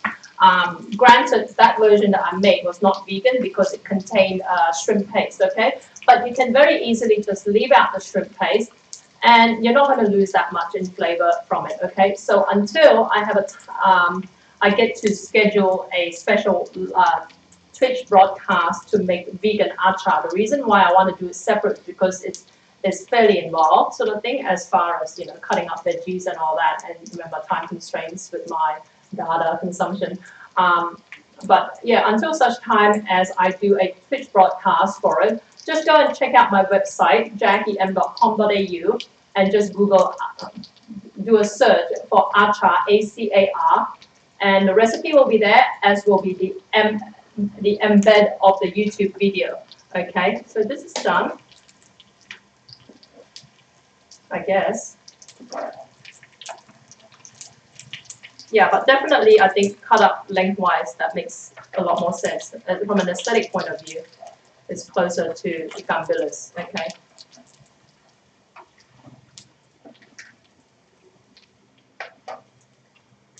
Granted, that version that I made was not vegan because it contained shrimp paste, okay? But you can very easily just leave out the shrimp paste and you're not going to lose that much in flavor from it, okay? So until I have I get to schedule a special Twitch broadcast to make vegan achar. The reason why I want to do it separate is because it's fairly involved sort of thing as far as, you know, cutting up veggies and all that, and remember time constraints with my data consumption. But yeah, until such time as I do a Twitch broadcast for it, just go and check out my website, jackiem.com.au, and just Google, do a search for achar, A-C-A-R, and the recipe will be there, as will be the embed of the YouTube video. Okay, so this is done, I guess. Yeah, but definitely I think cut up lengthwise, that makes a lot more sense. From an aesthetic point of view, it's closer to ikan bilis, okay?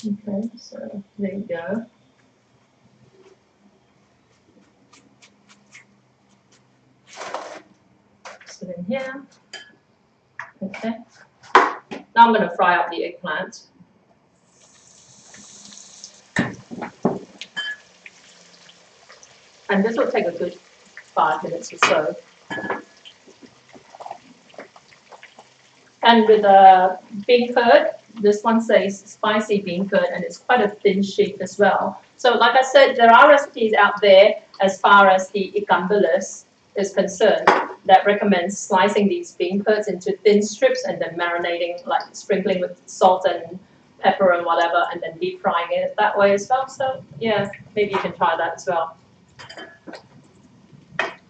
Okay, so there you go. So in here, okay. Now I'm going to fry up the eggplant. And this will take a good 5 minutes or so. And with a bean curd, this one says spicy bean curd, and it's quite a thin sheet as well. So like I said, there are recipes out there as far as the ikan bilis is concerned that recommends slicing these bean curds into thin strips and then marinating, like sprinkling with salt and pepper and whatever, and then deep frying it that way as well. So yeah, maybe you can try that as well.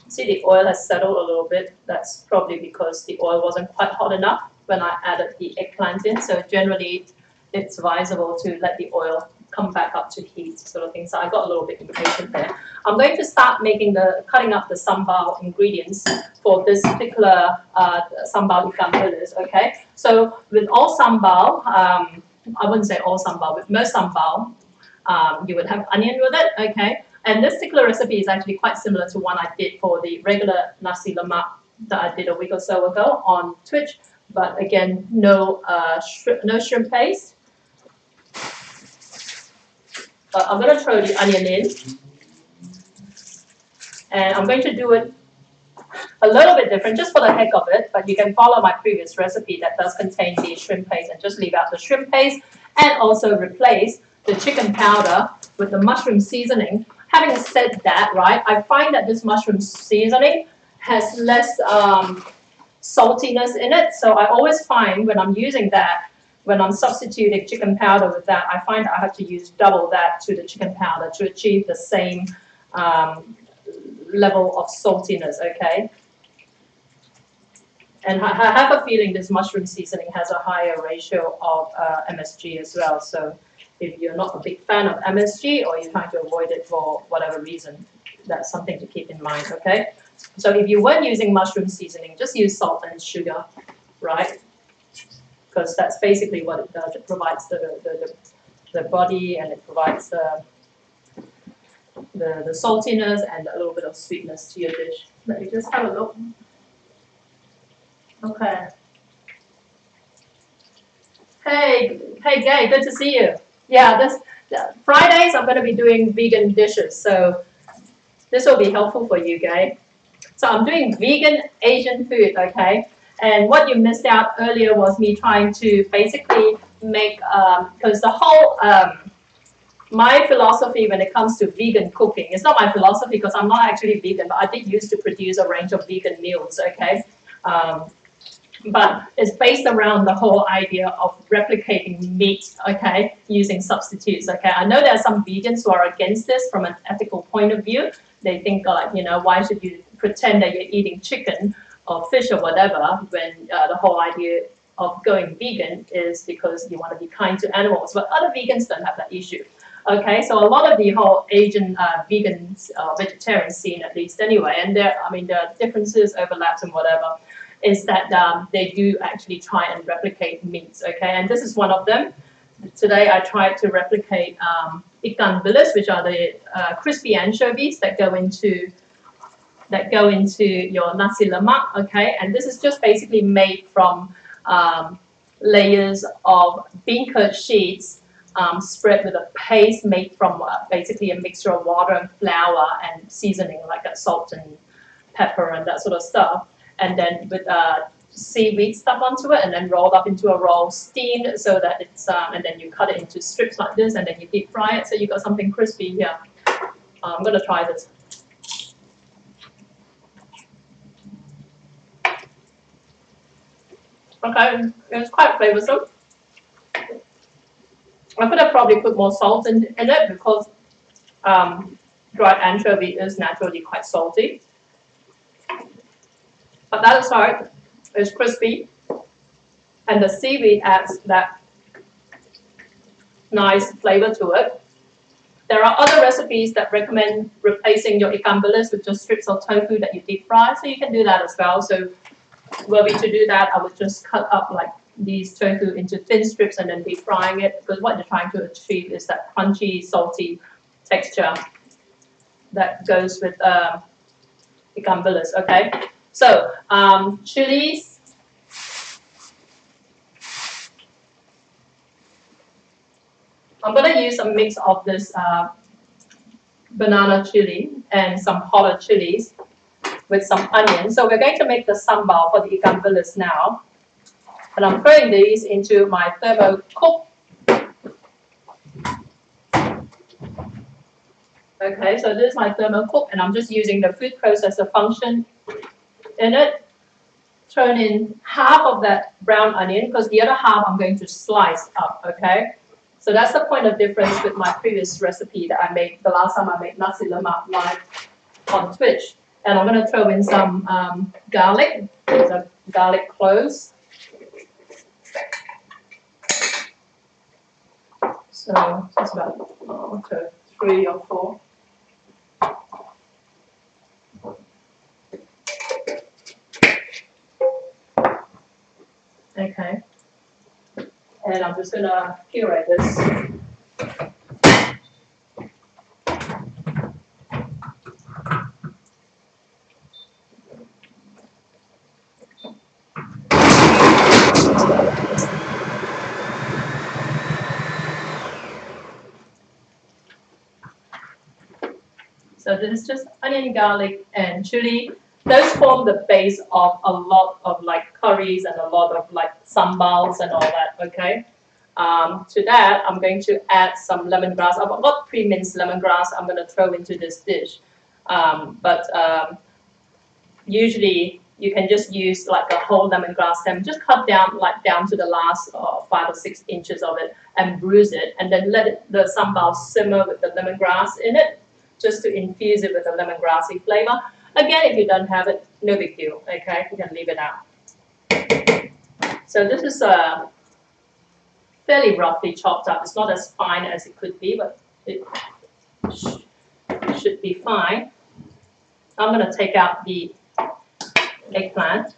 See, the oil has settled a little bit. That's probably because the oil wasn't quite hot enough when I added the eggplant in. So generally, it's advisable to let the oil come back up to heat, sort of thing. So I got a little bit impatient there. I'm going to start cutting up the sambal ingredients for this particular sambal ikan bilis, okay? So with all sambal, I wouldn't say all sambal, with most sambal, you would have onion with it, okay? And this particular recipe is actually quite similar to one I did for the regular Nasi Lemak that I did a week or so ago on Twitch. But again, no shrimp paste. But I'm going to throw the onion in. And I'm going to do it a little bit different, just for the heck of it. But you can follow my previous recipe that does contain the shrimp paste and just leave out the shrimp paste and also replace the chicken powder with the mushroom seasoning. Having said that, right, I find that this mushroom seasoning has less saltiness in it. So I always find when I'm using that, when I'm substituting chicken powder with that, I find I have to use double that to the chicken powder to achieve the same level of saltiness, okay? And I have a feeling this mushroom seasoning has a higher ratio of MSG as well. So if you're not a big fan of MSG or you're trying to avoid it for whatever reason, that's something to keep in mind, okay? So if you weren't using mushroom seasoning, just use salt and sugar, right? Because that's basically what it does. It provides the body, and it provides the saltiness and a little bit of sweetness to your dish. Let me just have a look. Okay. Hey, Gay, good to see you. Yeah, Fridays I'm going to be doing vegan dishes, so this will be helpful for you, Gay. So I'm doing vegan Asian food, okay? And what you missed out earlier was me trying to basically make, because the whole, my philosophy when it comes to vegan cooking, it's not my philosophy because I'm not actually vegan, but I did used to produce a range of vegan meals, okay? But it's based around the whole idea of replicating meat, okay, using substitutes, okay. I know there are some vegans who are against this from an ethical point of view. They think, like, you know, why should you pretend that you're eating chicken or fish or whatever when the whole idea of going vegan is because you want to be kind to animals. But other vegans don't have that issue. Okay, so a lot of the whole Asian vegans, vegetarian scene at least anyway, and there are differences, overlaps and whatever, is that they do actually try and replicate meats, okay? And this is one of them. Today I tried to replicate ikan bilis, which are the crispy anchovies that go into your nasi lemak, okay? And this is just basically made from layers of bean curd sheets spread with a paste made from basically a mixture of water and flour and seasoning like salt and pepper and that sort of stuff. And then with seaweed stuff onto it, and then rolled up into a roll, steamed so that it's, and then you cut it into strips like this, and then you deep fry it, so you got something crispy here. I'm gonna try this. Okay, it's quite flavoursome. I could have probably put more salt in it because dried anchovy is naturally quite salty. But that aside, it's crispy, and the seaweed adds that nice flavor to it. There are other recipes that recommend replacing your ikan bilis with just strips of tofu that you deep fry, so you can do that as well. So were we to do that, I would just cut up like these tofu into thin strips and then deep frying it, because what you're trying to achieve is that crunchy, salty texture that goes with ikan bilis, okay? So, chilies. I'm going to use a mix of this banana chili and some hotter chilies with some onion. So we're going to make the sambal for the ikan bilis now. And I'm throwing these into my thermocook. Okay, so this is my thermocook, and I'm just using the food processor function in it. Turn in half of that brown onion, because the other half I'm going to slice up, okay? So that's the point of difference with my previous recipe that I made the last time I made Nasi Lemak live on Twitch. And I'm going to throw in some garlic, so garlic cloves. So it's about 3 or 4. Okay, and I'm just gonna puree this. So this is just onion, garlic, and chili. Those form the base of a lot of like curries and a lot of like sambals and all that, okay? To that, I'm going to add some lemongrass. I've got pre-minced lemongrass I'm going to throw into this dish. Usually you can just use like a whole lemongrass stem, just cut down to the last 5 or 6 inches of it and bruise it, and then let the sambal simmer with the lemongrass in it, just to infuse it with a lemongrassy flavor. Again, if you don't have it, no big deal, okay? You can leave it out. So this is fairly roughly chopped up. It's not as fine as it could be, but it should be fine. I'm going to take out the eggplant.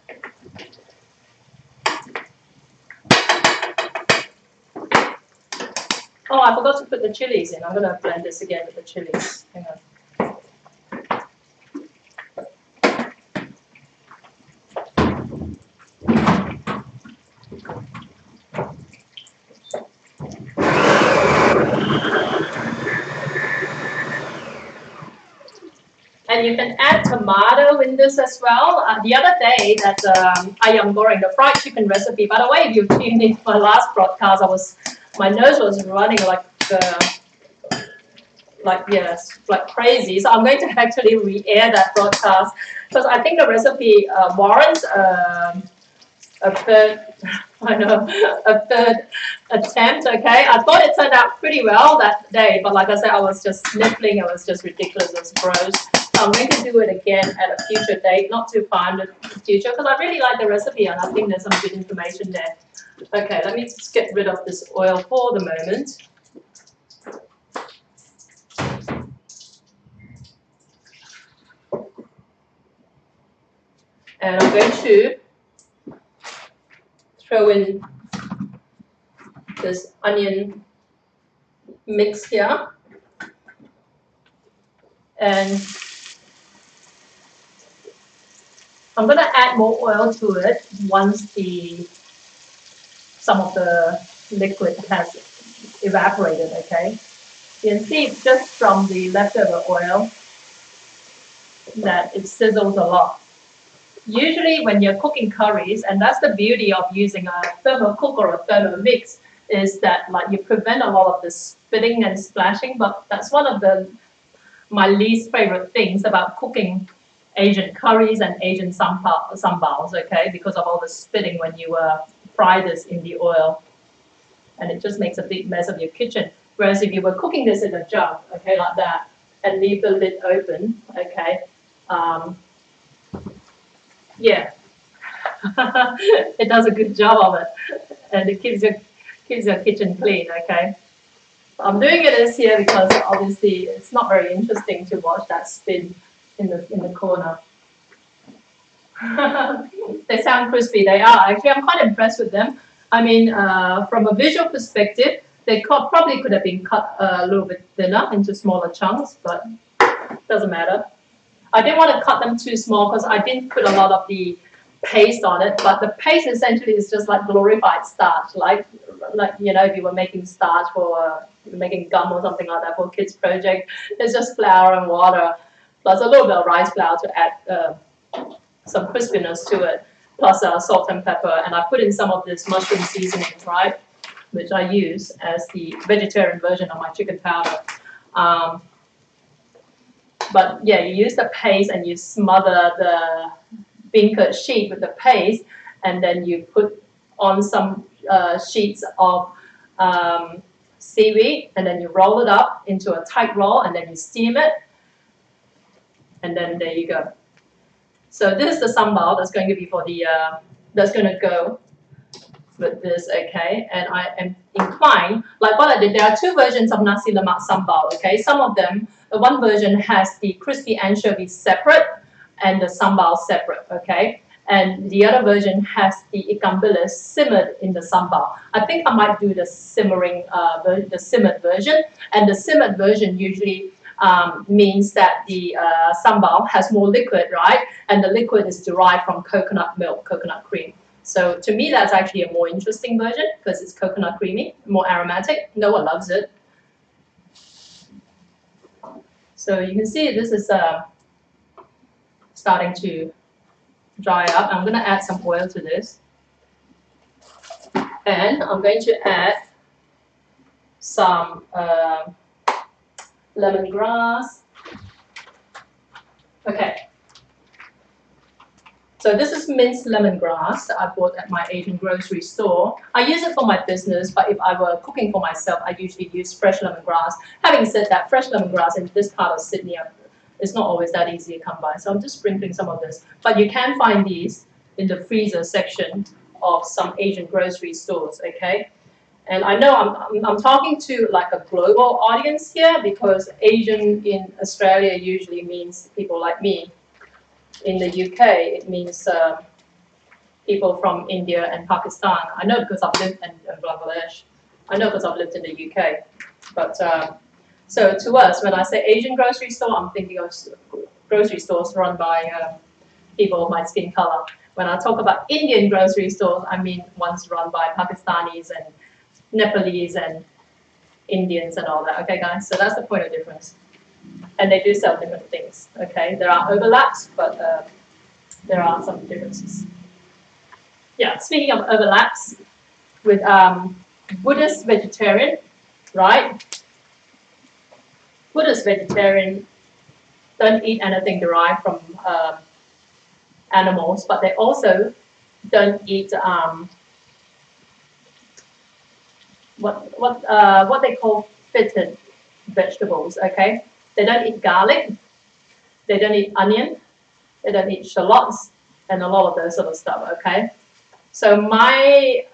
Oh, I forgot to put the chilies in. I'm going to blend this again with the chilies. Hang on. And you can add tomato in this as well. The other day that ayam goreng, the fried chicken recipe. By the way, if you tuned in my last broadcast, my nose was running like crazy. So I'm going to actually re-air that broadcast because I think the recipe warrants a third attempt. Okay, I thought it turned out pretty well that day, but like I said, I was just sniffling. It was just ridiculous. It was gross. So I'm going to do it again at a future date, not too far in the future, because I really like the recipe and I think there's some good information there. Okay, let me just get rid of this oil for the moment. And I'm going to throw in this onion mix here. And I'm going to add more oil to it once some of the liquid has evaporated, okay? You can see just from the leftover oil that it sizzles a lot. Usually when you're cooking curries, and that's the beauty of using a thermo cook or a thermo mix, is that like you prevent a lot of the spitting and splashing, but that's one of my least favorite things about cooking Asian curries and Asian sambals, okay, because of all the spitting when you fry this in the oil. And it just makes a big mess of your kitchen. Whereas if you were cooking this in a jug, okay, like that, and leave the lid open, okay, yeah, it does a good job of it, and it keeps your kitchen clean, okay. I'm doing it this here because obviously it's not very interesting to watch that spin in the corner. They sound crispy. They are. Actually, I'm quite impressed with them. I mean, from a visual perspective, they probably could have been cut a little bit thinner into smaller chunks, but it doesn't matter. I didn't want to cut them too small because I didn't put a lot of the paste on it, but the paste essentially is just like glorified starch, like you know, if you were making starch for making gum or something like that for a kids project, it's just flour and water plus a little bit of rice flour to add some crispiness to it, plus salt and pepper, and I put in some of this mushroom seasoning, right, which I use as the vegetarian version of my chicken powder. But yeah, you use the paste and you smother the beancurd sheet with the paste, and then you put on some sheets of seaweed, and then you roll it up into a tight roll, and then you steam it, and then there you go. So this is the sambal that's going to be for the that's going to go with this, okay? And I am inclined, like what I did, there are two versions of Nasi Lemak sambal, okay? Some of them, the one version has the crispy anchovies separate and the sambal separate, okay? And the other version has the ikan bilis simmered in the sambal. I think I might do the simmered version, and the simmered version usually means that the sambal has more liquid, right? And the liquid is derived from coconut milk, coconut cream. So to me, that's actually a more interesting version because it's coconut creamy, more aromatic. Noah loves it. So you can see this is starting to dry up. I'm going to add some oil to this. And I'm going to add some lemongrass. Okay. So this is minced lemongrass that I bought at my Asian grocery store. I use it for my business, but if I were cooking for myself, I usually use fresh lemongrass. Having said that, fresh lemongrass in this part of Sydney it's not always that easy to come by. So I'm just sprinkling some of this. But you can find these in the freezer section of some Asian grocery stores, okay? And I know I'm talking to like a global audience here because Asian in Australia usually means people like me. In the UK, it means people from India and Pakistan. I know because I've lived in Bangladesh. I know because I've lived in the UK. But so to us, when I say Asian grocery store, I'm thinking of grocery stores run by people of my skin color. When I talk about Indian grocery stores, I mean ones run by Pakistanis and Nepalese and Indians and all that. Okay, guys. So that's the point of difference. And they do sell different things. Okay, there are overlaps, but there are some differences. Yeah, speaking of overlaps with Buddhist vegetarian, right? Buddhist vegetarian don't eat anything derived from animals, but they also don't eat what they call fitted vegetables. Okay, they don't eat garlic, they don't eat onion, they don't eat shallots, and a lot of those sort of stuff. Okay, so my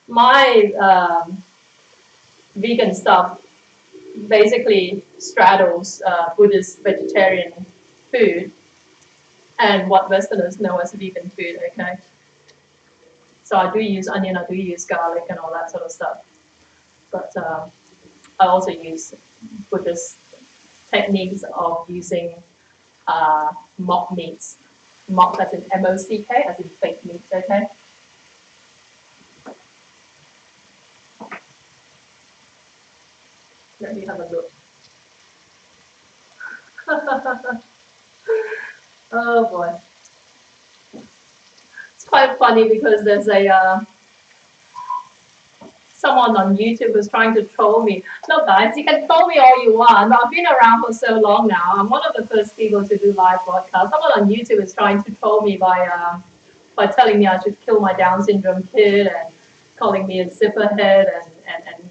my vegan stuff basically straddles Buddhist vegetarian food and what Westerners know as vegan food, okay? So I do use onion, I do use garlic and all that sort of stuff. But I also use Buddhist techniques of using mock meats. Mock as in M-O-C-K, as in fake meats, okay? Let me have a look. Oh boy. It's quite funny because there's a someone on YouTube was trying to troll me. Look, guys, you can troll me all you want. I've been around for so long now. I'm one of the first people to do live broadcasts. Someone on YouTube is trying to troll me by telling me I should kill my Down syndrome kid and calling me a zipper head and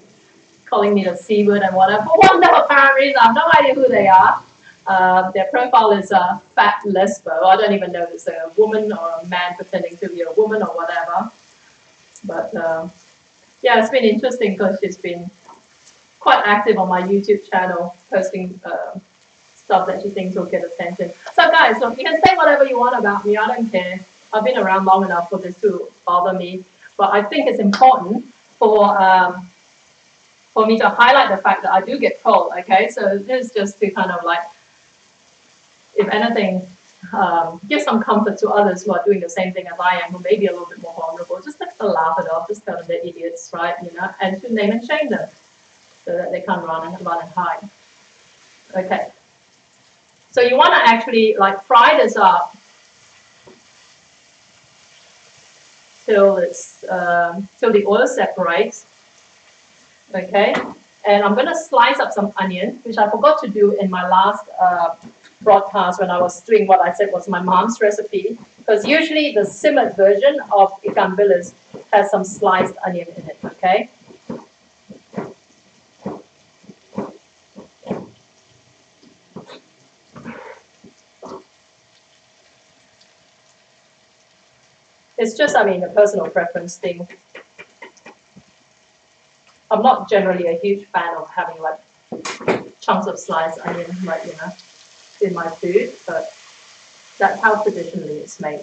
calling me the C word and whatever. For one apparent reason, I have no idea who they are. Their profile is Fat Lesbo. I don't even know if it's a woman or a man pretending to be a woman or whatever. But yeah, it's been interesting because she's been quite active on my YouTube channel, posting stuff that she thinks will get attention. So guys, look, you can say whatever you want about me. I don't care. I've been around long enough for this to bother me. But I think it's important for me to highlight the fact that I do get trolled, okay? So this is just to kind of like, if anything, give some comfort to others who are doing the same thing as I am, who may be a little bit more vulnerable. Just to laugh it off, just tell them they're idiots, right? You know, and to name and shame them so that they can't run and hide. Okay. So you want to actually like fry this up till it's till the oil separates. Okay. And I'm going to slice up some onion, which I forgot to do in my last broadcast when I was doing what I said was my mom's recipe, because usually the simmered version of ikan bilis has some sliced onion in it, okay? It's just, I mean, a personal preference thing. I'm not generally a huge fan of having like chunks of sliced onion, like, you know, in my food, but that's how traditionally it's made.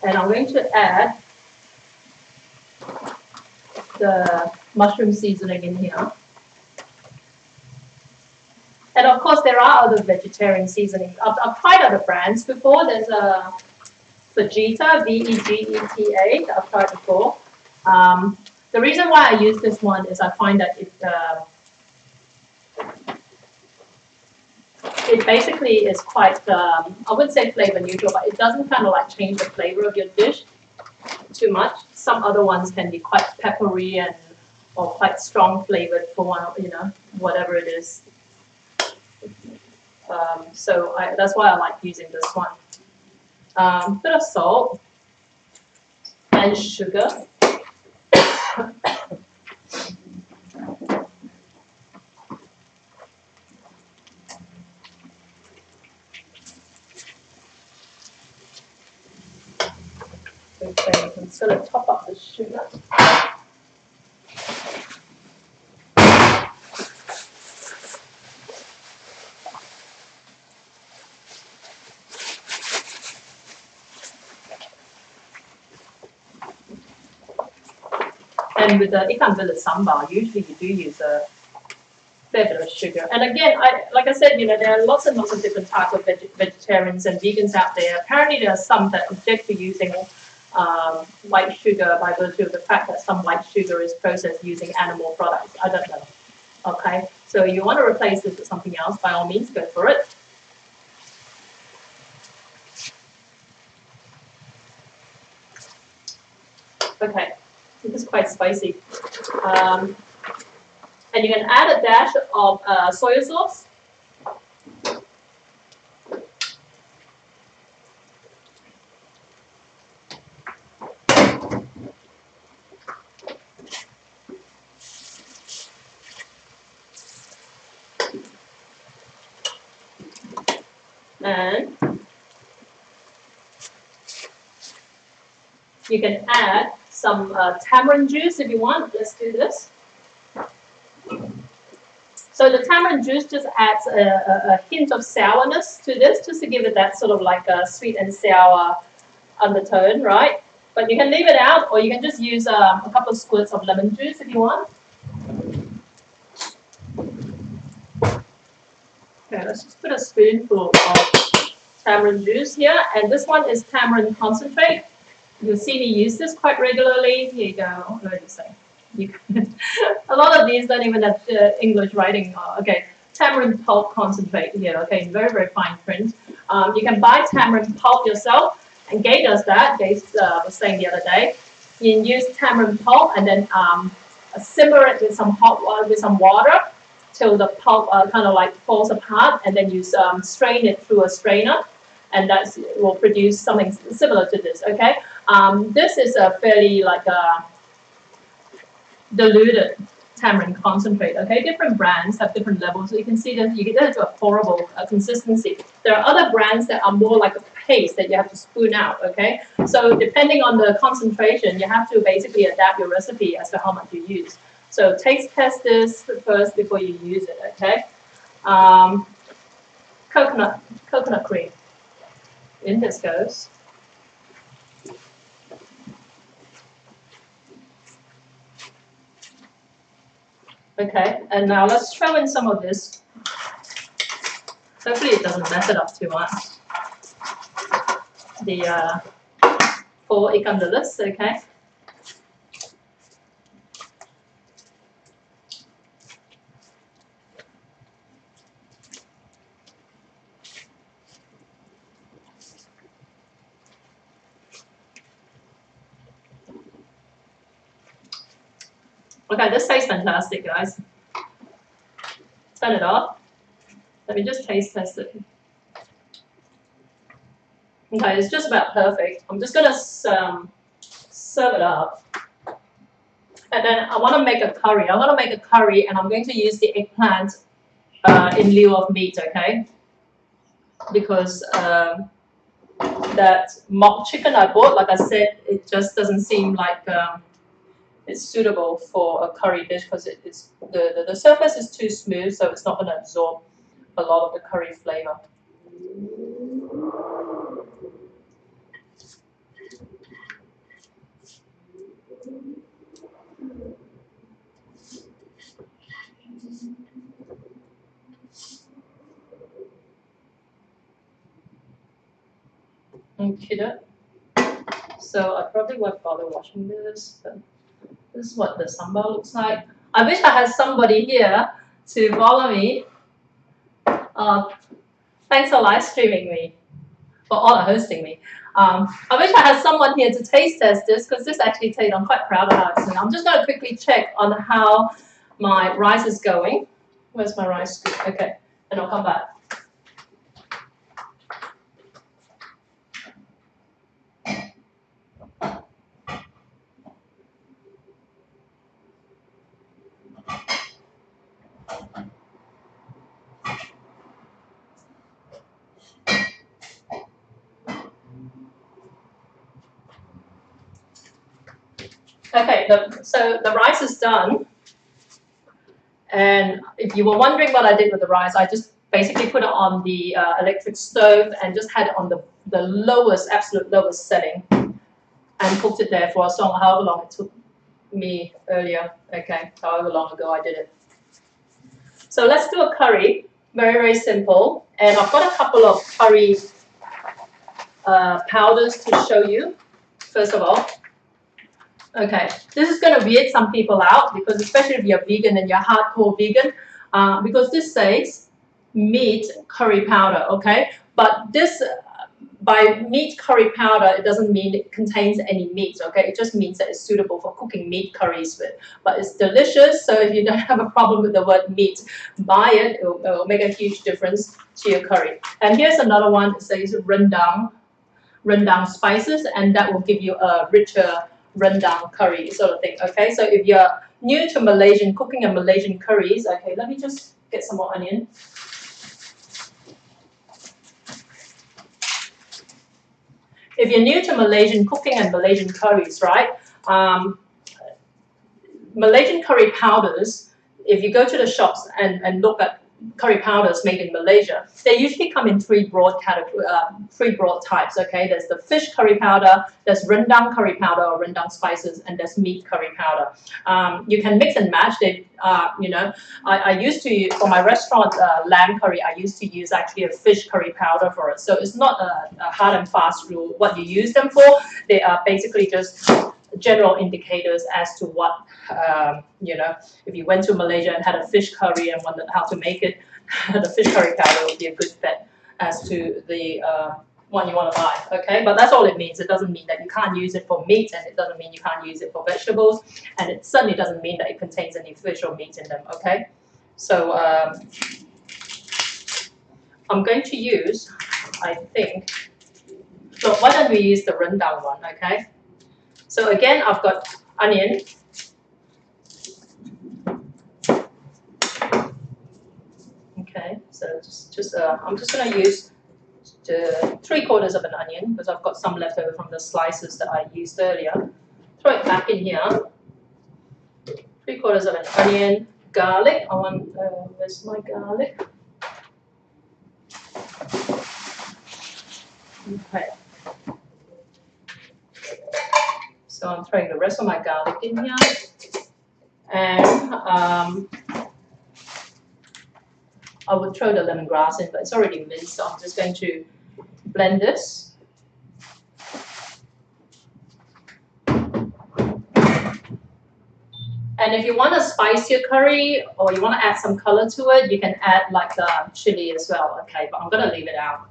And I'm going to add the mushroom seasoning in here. And of course, there are other vegetarian seasonings. I've tried other brands before. There's a Vegeta, V-E-G-E-T-A, that I've tried before. The reason why I use this one is I find that it basically is quite, I wouldn't say flavor neutral, but it doesn't kind of like change the flavor of your dish too much. Some other ones can be quite peppery and or quite strong flavored for one, you know, whatever it is. So that's why I like using this one. Bit of salt and sugar. Okay, I'm just going to top up the sugar. And with the ikan bilis sambal, usually you do use a fair bit of sugar. And again, like I said, there are lots and lots of different types of vegetarians and vegans out there. Apparently, there are some that object to using white sugar by virtue of the fact that some white sugar is processed using animal products. I don't know. Okay, so you want to replace this with something else, by all means, go for it. Okay, this is quite spicy. And you can add a dash of soy sauce. And you can add some tamarind juice if you want. Let's do this. So the tamarind juice just adds a hint of sourness to this, just to give it that sort of like a sweet and sour undertone, right? But you can leave it out, or you can just use a couple of squirts of lemon juice if you want. Okay, let's just put a spoonful of tamarind juice here, and this one is tamarind concentrate. You'll see me use this quite regularly. Here you go. What did I say? A lot of these don't even have English writing. Okay, tamarind pulp concentrate here. Okay, in very, very fine print. You can buy tamarind pulp yourself, and Gay does that. Gay was saying the other day. You can use tamarind pulp and then simmer it with some hot water, with some water, till the pulp kind of like falls apart, and then you strain it through a strainer, and that will produce something similar to this. Okay, this is a fairly like a diluted tamarind concentrate. Okay, different brands have different levels. So you can see that you get into a horrible consistency. There are other brands that are more like a paste that you have to spoon out. Okay, so depending on the concentration, you have to basically adapt your recipe as to how much you use. So taste test this first before you use it. Okay, coconut cream. In this goes. Okay, and now let's throw in some of this. Hopefully it doesn't mess it up too much. The for ikan bilis, okay. Okay, this tastes fantastic, guys. Turn it off. Let me just taste test it. Okay, it's just about perfect. I'm just gonna serve it up. And then I want to make a curry. I want to make a curry, and I'm going to use the eggplant in lieu of meat, okay? Because that mock chicken I bought, like I said, it just doesn't seem like it's suitable for a curry dish because it's the surface is too smooth, so it's not going to absorb a lot of the curry flavor. Okay, so I probably won't bother washing this. But this is what the sambal looks like. I wish I had somebody here to follow me. Thanks for live streaming me, or hosting me. I wish I had someone here to taste test this because this actually tastes. I'm quite proud of how it's. I'm just going to quickly check on how my rice is going. Where's my rice scoop? Okay, and I'll come back. Okay, so the rice is done. And if you were wondering what I did with the rice, I just basically put it on the electric stove and just had it on the lowest, absolute lowest setting and cooked it there for as long, however long it took me earlier. Okay, however long ago I did it. So let's do a curry. Very, very simple. And I've got a couple of curry powders to show you, first of all. Okay, this is going to weird some people out because especially if you're vegan and you're hardcore vegan, because this says meat curry powder, okay? But this, by meat curry powder, it doesn't mean it contains any meat, okay? It just means that it's suitable for cooking meat curries with. But it's delicious, so if you don't have a problem with the word meat, buy it. It'll make a huge difference to your curry. And here's another one. It says rendang spices, and that will give you a richer rendang curry sort of thing. Okay, so if you're new to Malaysian cooking and Malaysian curries, okay, let me just get some more onion. If you're new to Malaysian cooking and Malaysian curries, right? Malaysian curry powders, if you go to the shops and look at curry powders made in Malaysia, they usually come in three broad types. Okay, there's the fish curry powder, there's rendang curry powder or rendang spices, and there's meat curry powder. You can mix and match. I used to, for my restaurant lamb curry, I used to use actually a fish curry powder for it. So it's not a hard and fast rule what you use them for. They are basically just general indicators as to what, if you went to Malaysia and had a fish curry and wondered how to make it, the fish curry powder would be a good bet as to the one you want to buy, okay? But that's all it means. It doesn't mean that you can't use it for meat, and it doesn't mean you can't use it for vegetables, and it certainly doesn't mean that it contains any fish or meat in them, okay? So I'm going to use, I think, so why don't we use the rendang one, okay? So again, I've got onion. Okay, so I'm just going to use 3/4 of an onion because I've got some left over from the slices that I used earlier. Throw it back in here. 3/4 of an onion, garlic. I want, where's my garlic? Okay. So I'm throwing the rest of my garlic in here. And I would throw the lemongrass in, but it's already minced, so I'm just going to blend this. And if you want to spice your curry or you want to add some color to it, you can add like chili as well, okay? But I'm going to leave it out.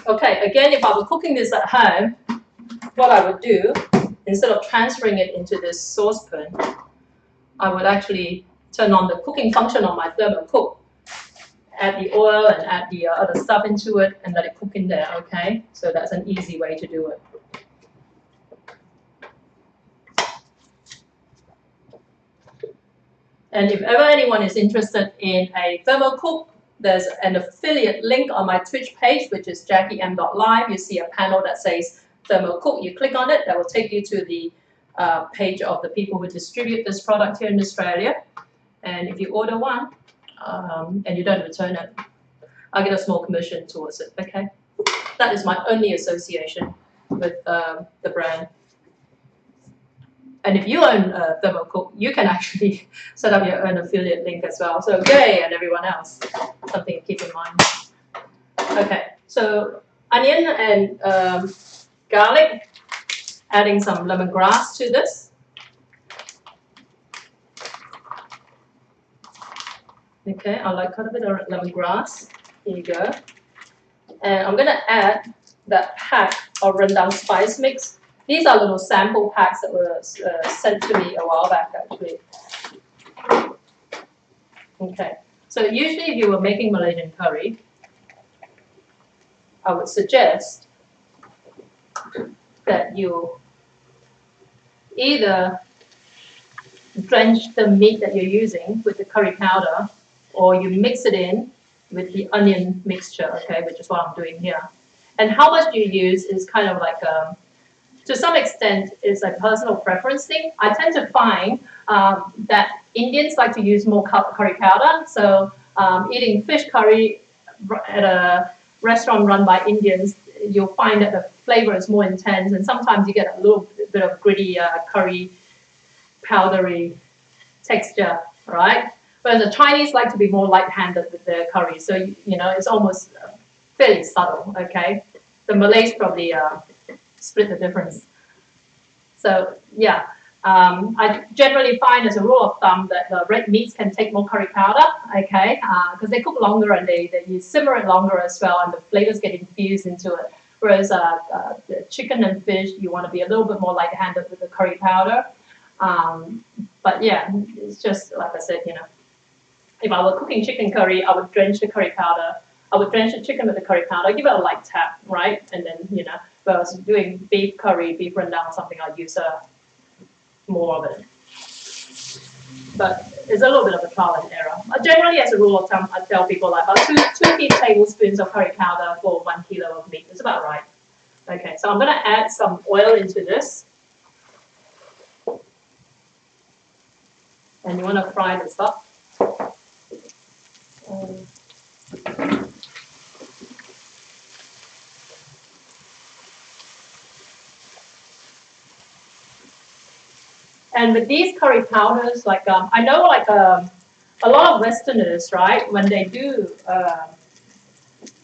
Okay, again, if I were cooking this at home, what I would do, instead of transferring it into this saucepan, I would actually turn on the cooking function on my thermocook, add the oil and add the other stuff into it and let it cook in there, okay? So that's an easy way to do it. And if ever anyone is interested in a thermocook, there's an affiliate link on my Twitch page, which is jackiem.live. You see a panel that says thermocook. You click on it, that will take you to the page of the people who distribute this product here in Australia. And if you order one and you don't return it, I'll get a small commission towards it, okay? That is my only association with the brand. And if you own thermocook, you can actually set up your own affiliate link as well. So yay, and everyone else, something to keep in mind. Okay, so onion and garlic, adding some lemongrass to this. Okay, I like quite a bit of lemongrass. Here you go. And I'm gonna add that pack of rendang spice mix. These are little sample packs that were sent to me a while back, actually. Okay, so usually if you were making Malaysian curry, I would suggest that you either drench the meat that you're using with the curry powder, or you mix it in with the onion mixture, okay, which is what I'm doing here. And how much you use is kind of like to some extent, is a personal preference thing. I tend to find that Indians like to use more curry powder. So eating fish curry at a restaurant run by Indians, you'll find that the flavor is more intense, and sometimes you get a little bit of gritty curry powdery texture, right? Whereas the Chinese like to be more light-handed with their curry, so you know it's almost fairly subtle. Okay, the Malays probably split the difference. So yeah, I generally find as a rule of thumb that the red meats can take more curry powder, okay, because they cook longer and you simmer it longer as well, and the flavors get infused into it. Whereas the chicken and fish, you want to be a little bit more light-handed with the curry powder. But yeah, it's just like I said, you know, if I were cooking chicken curry, I would drench the curry powder. I would drench the chicken with the curry powder, give it a light tap, right? And then, you know, if I was doing beef curry, beef rendang or something, I'd use more of it. But it's a little bit of a trial and error. Generally, as a rule of thumb, I tell people like about two tablespoons of curry powder for 1 kilo of meat. It's about right. Okay, so I'm going to add some oil into this. And you want to fry this up. And with these curry powders, like I know like a lot of Westerners, right, when they do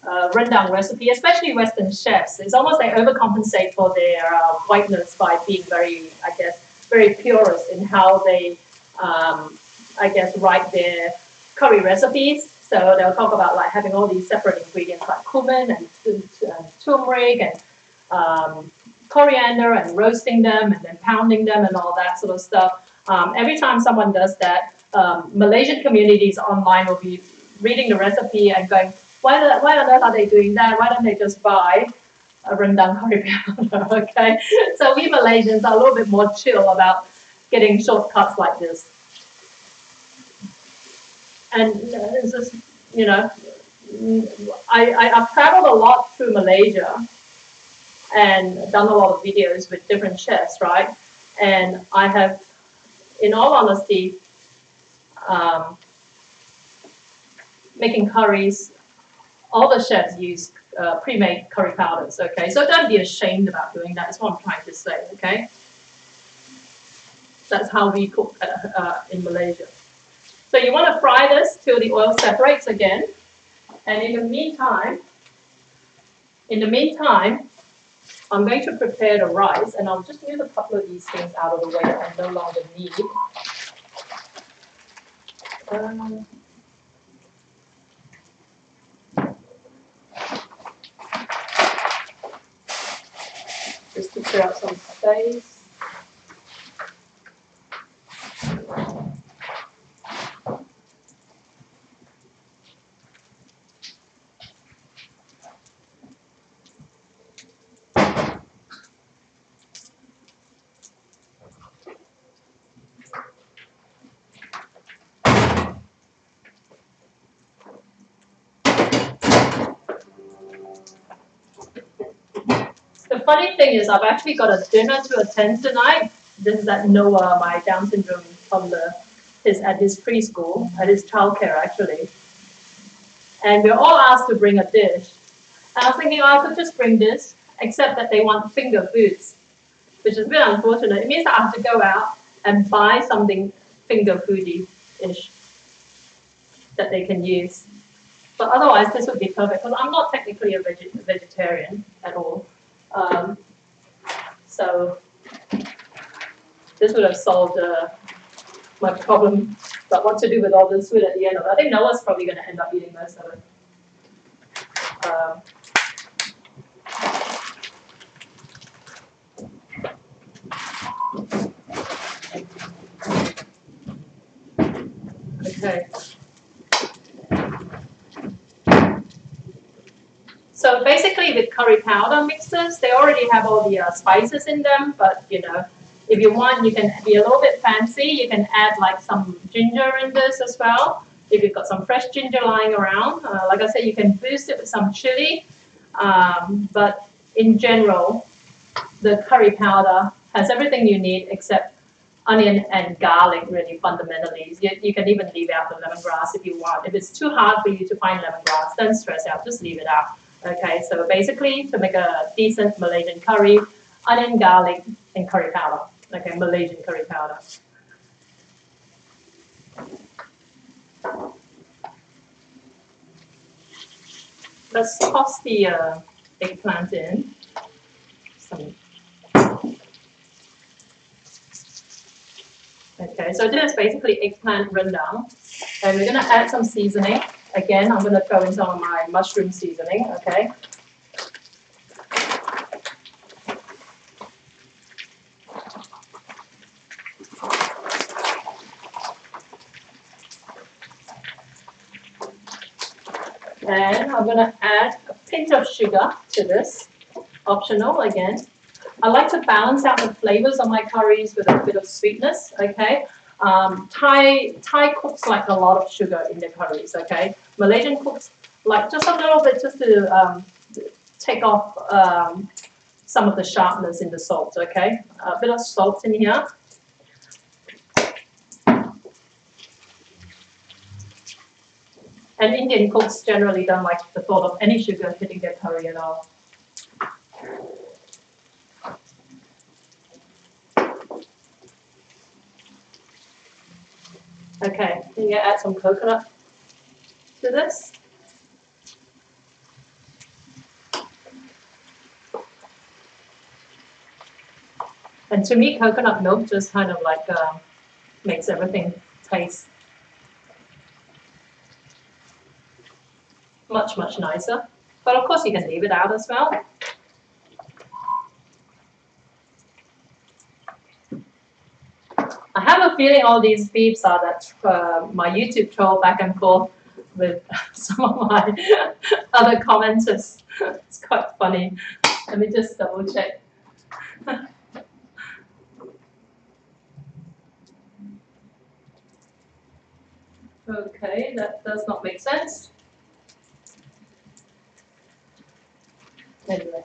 rendang recipe, especially Western chefs, it's almost they overcompensate for their whiteness by being very, I guess, very purist in how they, I guess, write their curry recipes. So they'll talk about like having all these separate ingredients like cumin and turmeric and coriander and roasting them and then pounding them and all that sort of stuff. Every time someone does that, Malaysian communities online will be reading the recipe and going, why on earth are they doing that? Why don't they just buy a rendang curry powder? Okay, so we Malaysians are a little bit more chill about getting shortcuts like this. And it's just, you know, I've traveled a lot through Malaysia and done a lot of videos with different chefs, right? And I have, in all honesty, making curries, all the chefs use pre-made curry powders, okay? So don't be ashamed about doing that, is what I'm trying to say, okay? That's how we cook in Malaysia. So you want to fry this till the oil separates again. And in the meantime, I'm going to prepare the rice, and I'll just move a couple of these things out of the way that I no longer need. Just to clear out some space. The funny thing is, I've actually got a dinner to attend tonight. This is at Noah, my Down syndrome toddler. Is at his preschool, at his childcare actually. And we're all asked to bring a dish. And I was thinking, I could just bring this, except that they want finger foods, which is a bit unfortunate. It means that I have to go out and buy something finger foody-ish that they can use. But otherwise, this would be perfect, because I'm not technically a vegetarian at all. So this would have solved my problem about what to do with all this food at the end of it. I think Noah's probably going to end up eating most of it. Okay. So basically with curry powder mixes, they already have all the spices in them, but you know, If you want, you can be a little bit fancy. You can add like some ginger in this as well. If you've got some fresh ginger lying around, like I said, you can boost it with some chili. But in general, the curry powder has everything you need except onion and garlic, really fundamentally. You can even leave out the lemongrass if you want. If it's too hard for you to find lemongrass, don't stress out, just leave it out. Okay, so basically to make a decent Malaysian curry, onion, garlic, and curry powder. Okay, Malaysian curry powder. Let's toss the eggplant in. Okay, so this is basically eggplant rendang. And we're going to add some seasoning. Again, I'm going to throw in some of my mushroom seasoning, okay? And I'm going to add a pinch of sugar to this, optional again. I like to balance out the flavors of my curries with a bit of sweetness, okay? Thai cooks like a lot of sugar in their curries, okay? Malaysian cooks like just a little bit just to take off some of the sharpness in the salt, okay? A bit of salt in here. And Indian cooks generally don't like the thought of any sugar hitting their curry at all. Okay, you can add some coconut to this. And to me, coconut milk just kind of like makes everything taste much, much nicer. But of course, you can leave it out as well. I have a feeling all these beeps are that my YouTube troll back and forth with some of my other commenters. It's quite funny. Let me just double check. Okay, that does not make sense. Anyway,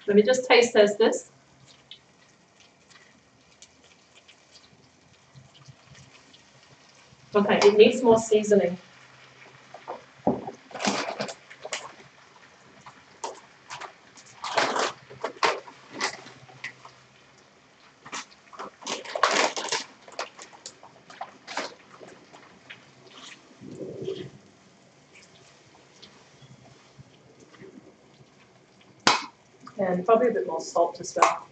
let me just taste test this. Okay, it needs more seasoning. And probably a bit more salt as well.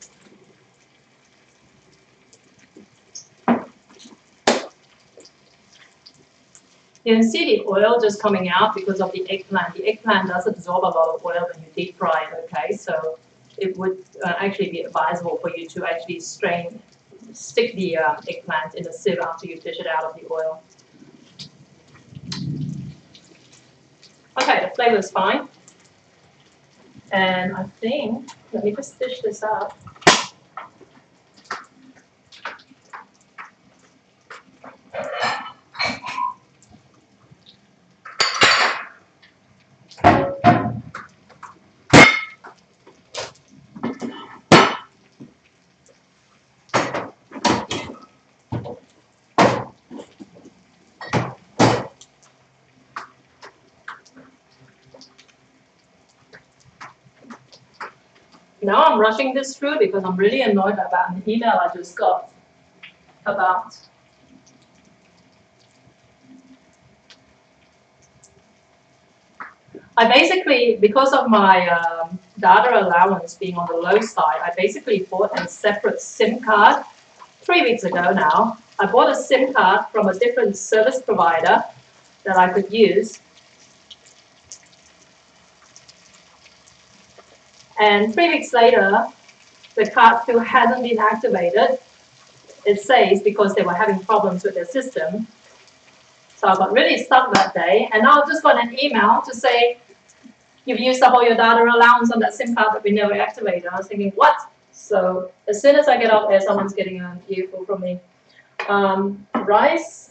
You can see the oil just coming out because of the eggplant. The eggplant does absorb a lot of oil when you deep fry it, okay? So it would actually be advisable for you to actually stick the eggplant in a sieve after you dish it out of the oil. Okay, the flavor is fine. And I think, let me just dish this up. Now I'm rushing this through because I'm really annoyed about an email I just got about I basically, because of my data allowance being on the low side, I basically bought a separate SIM card 3 weeks ago now. I bought a SIM card from a different service provider that I could use. And 3 weeks later, the card still hasn't been activated. It says because they were having problems with their system. So I got really stuck that day. And now I just got an email to say, you've used up all your data allowance on that SIM card that we never activated. I was thinking, what? So as soon as I get out there, someone's getting an earful from me. Rice.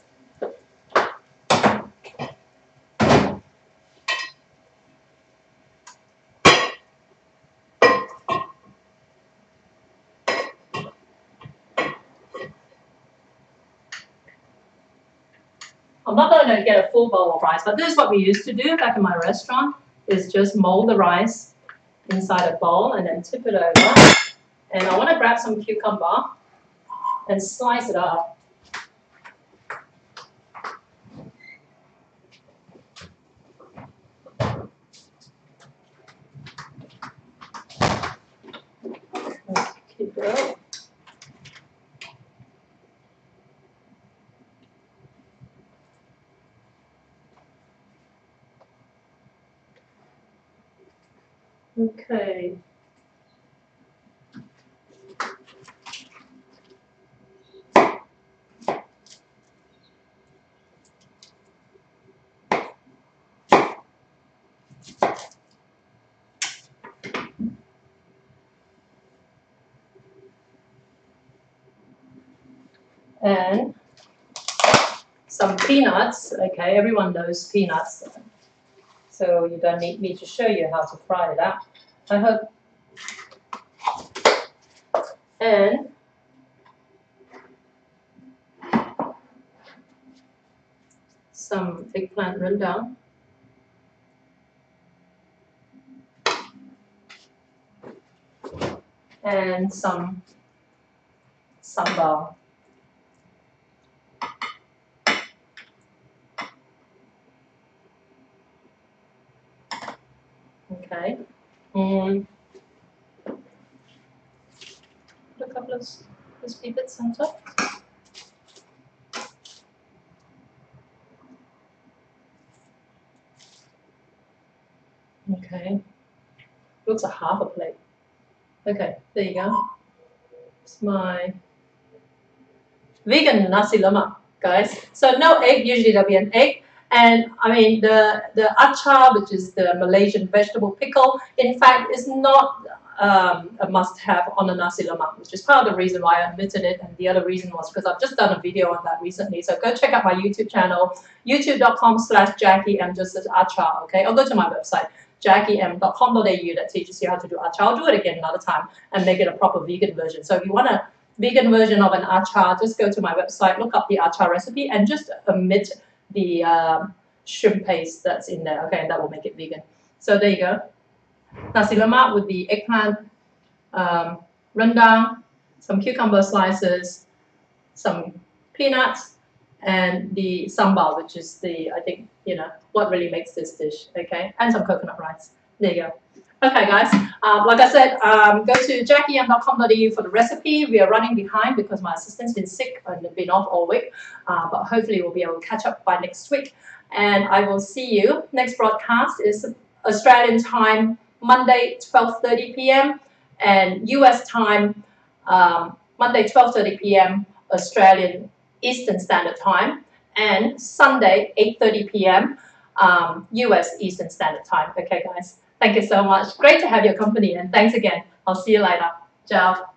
I'm not going to get a full bowl of rice, but this is what we used to do back in my restaurant, is just mold the rice inside a bowl and then tip it over. And I want to grab some cucumber and slice it up. Let's keep it. Okay. And some peanuts. Okay, everyone knows peanuts, so you don't need me to show you how to fry it up, I hope. And some eggplant rendang. And some sambal. Okay. Put a couple of crispy bits on top. Okay. Looks like half a plate. Okay, there you go. It's my vegan nasi lemak, guys. So no egg, usually there'll be an egg. And I mean, the achar, which is the Malaysian vegetable pickle, in fact, is not a must-have on a nasi lemak, which is part of the reason why I omitted it. And the other reason was because I've just done a video on that recently. So go check out my YouTube channel, youtube.com/Jackie M, just as achar, okay? Or go to my website, jackiem.com.au, that teaches you how to do achar. I'll do it again another time and make it a proper vegan version. So if you want a vegan version of an achar, just go to my website, look up the achar recipe, and just omit the shrimp paste that's in there, okay, and that will make it vegan. So there you go. Nasi lemak with the eggplant rendang, some cucumber slices, some peanuts, and the sambal, which is the, I think, you know, what really makes this dish, okay, and some coconut rice. There you go. Okay, guys, like I said, go to jackiem.com.au for the recipe. We are running behind because my assistant's been sick and been off all week, but hopefully we'll be able to catch up by next week. And I will see you. Next broadcast is Australian time, Monday, 12:30 p.m. and US time, Monday, 12:30 p.m. Australian Eastern Standard Time, and Sunday, 8:30 p.m. US Eastern Standard Time. Okay, guys. Thank you so much. Great to have your company, and thanks again. I'll see you later. Ciao.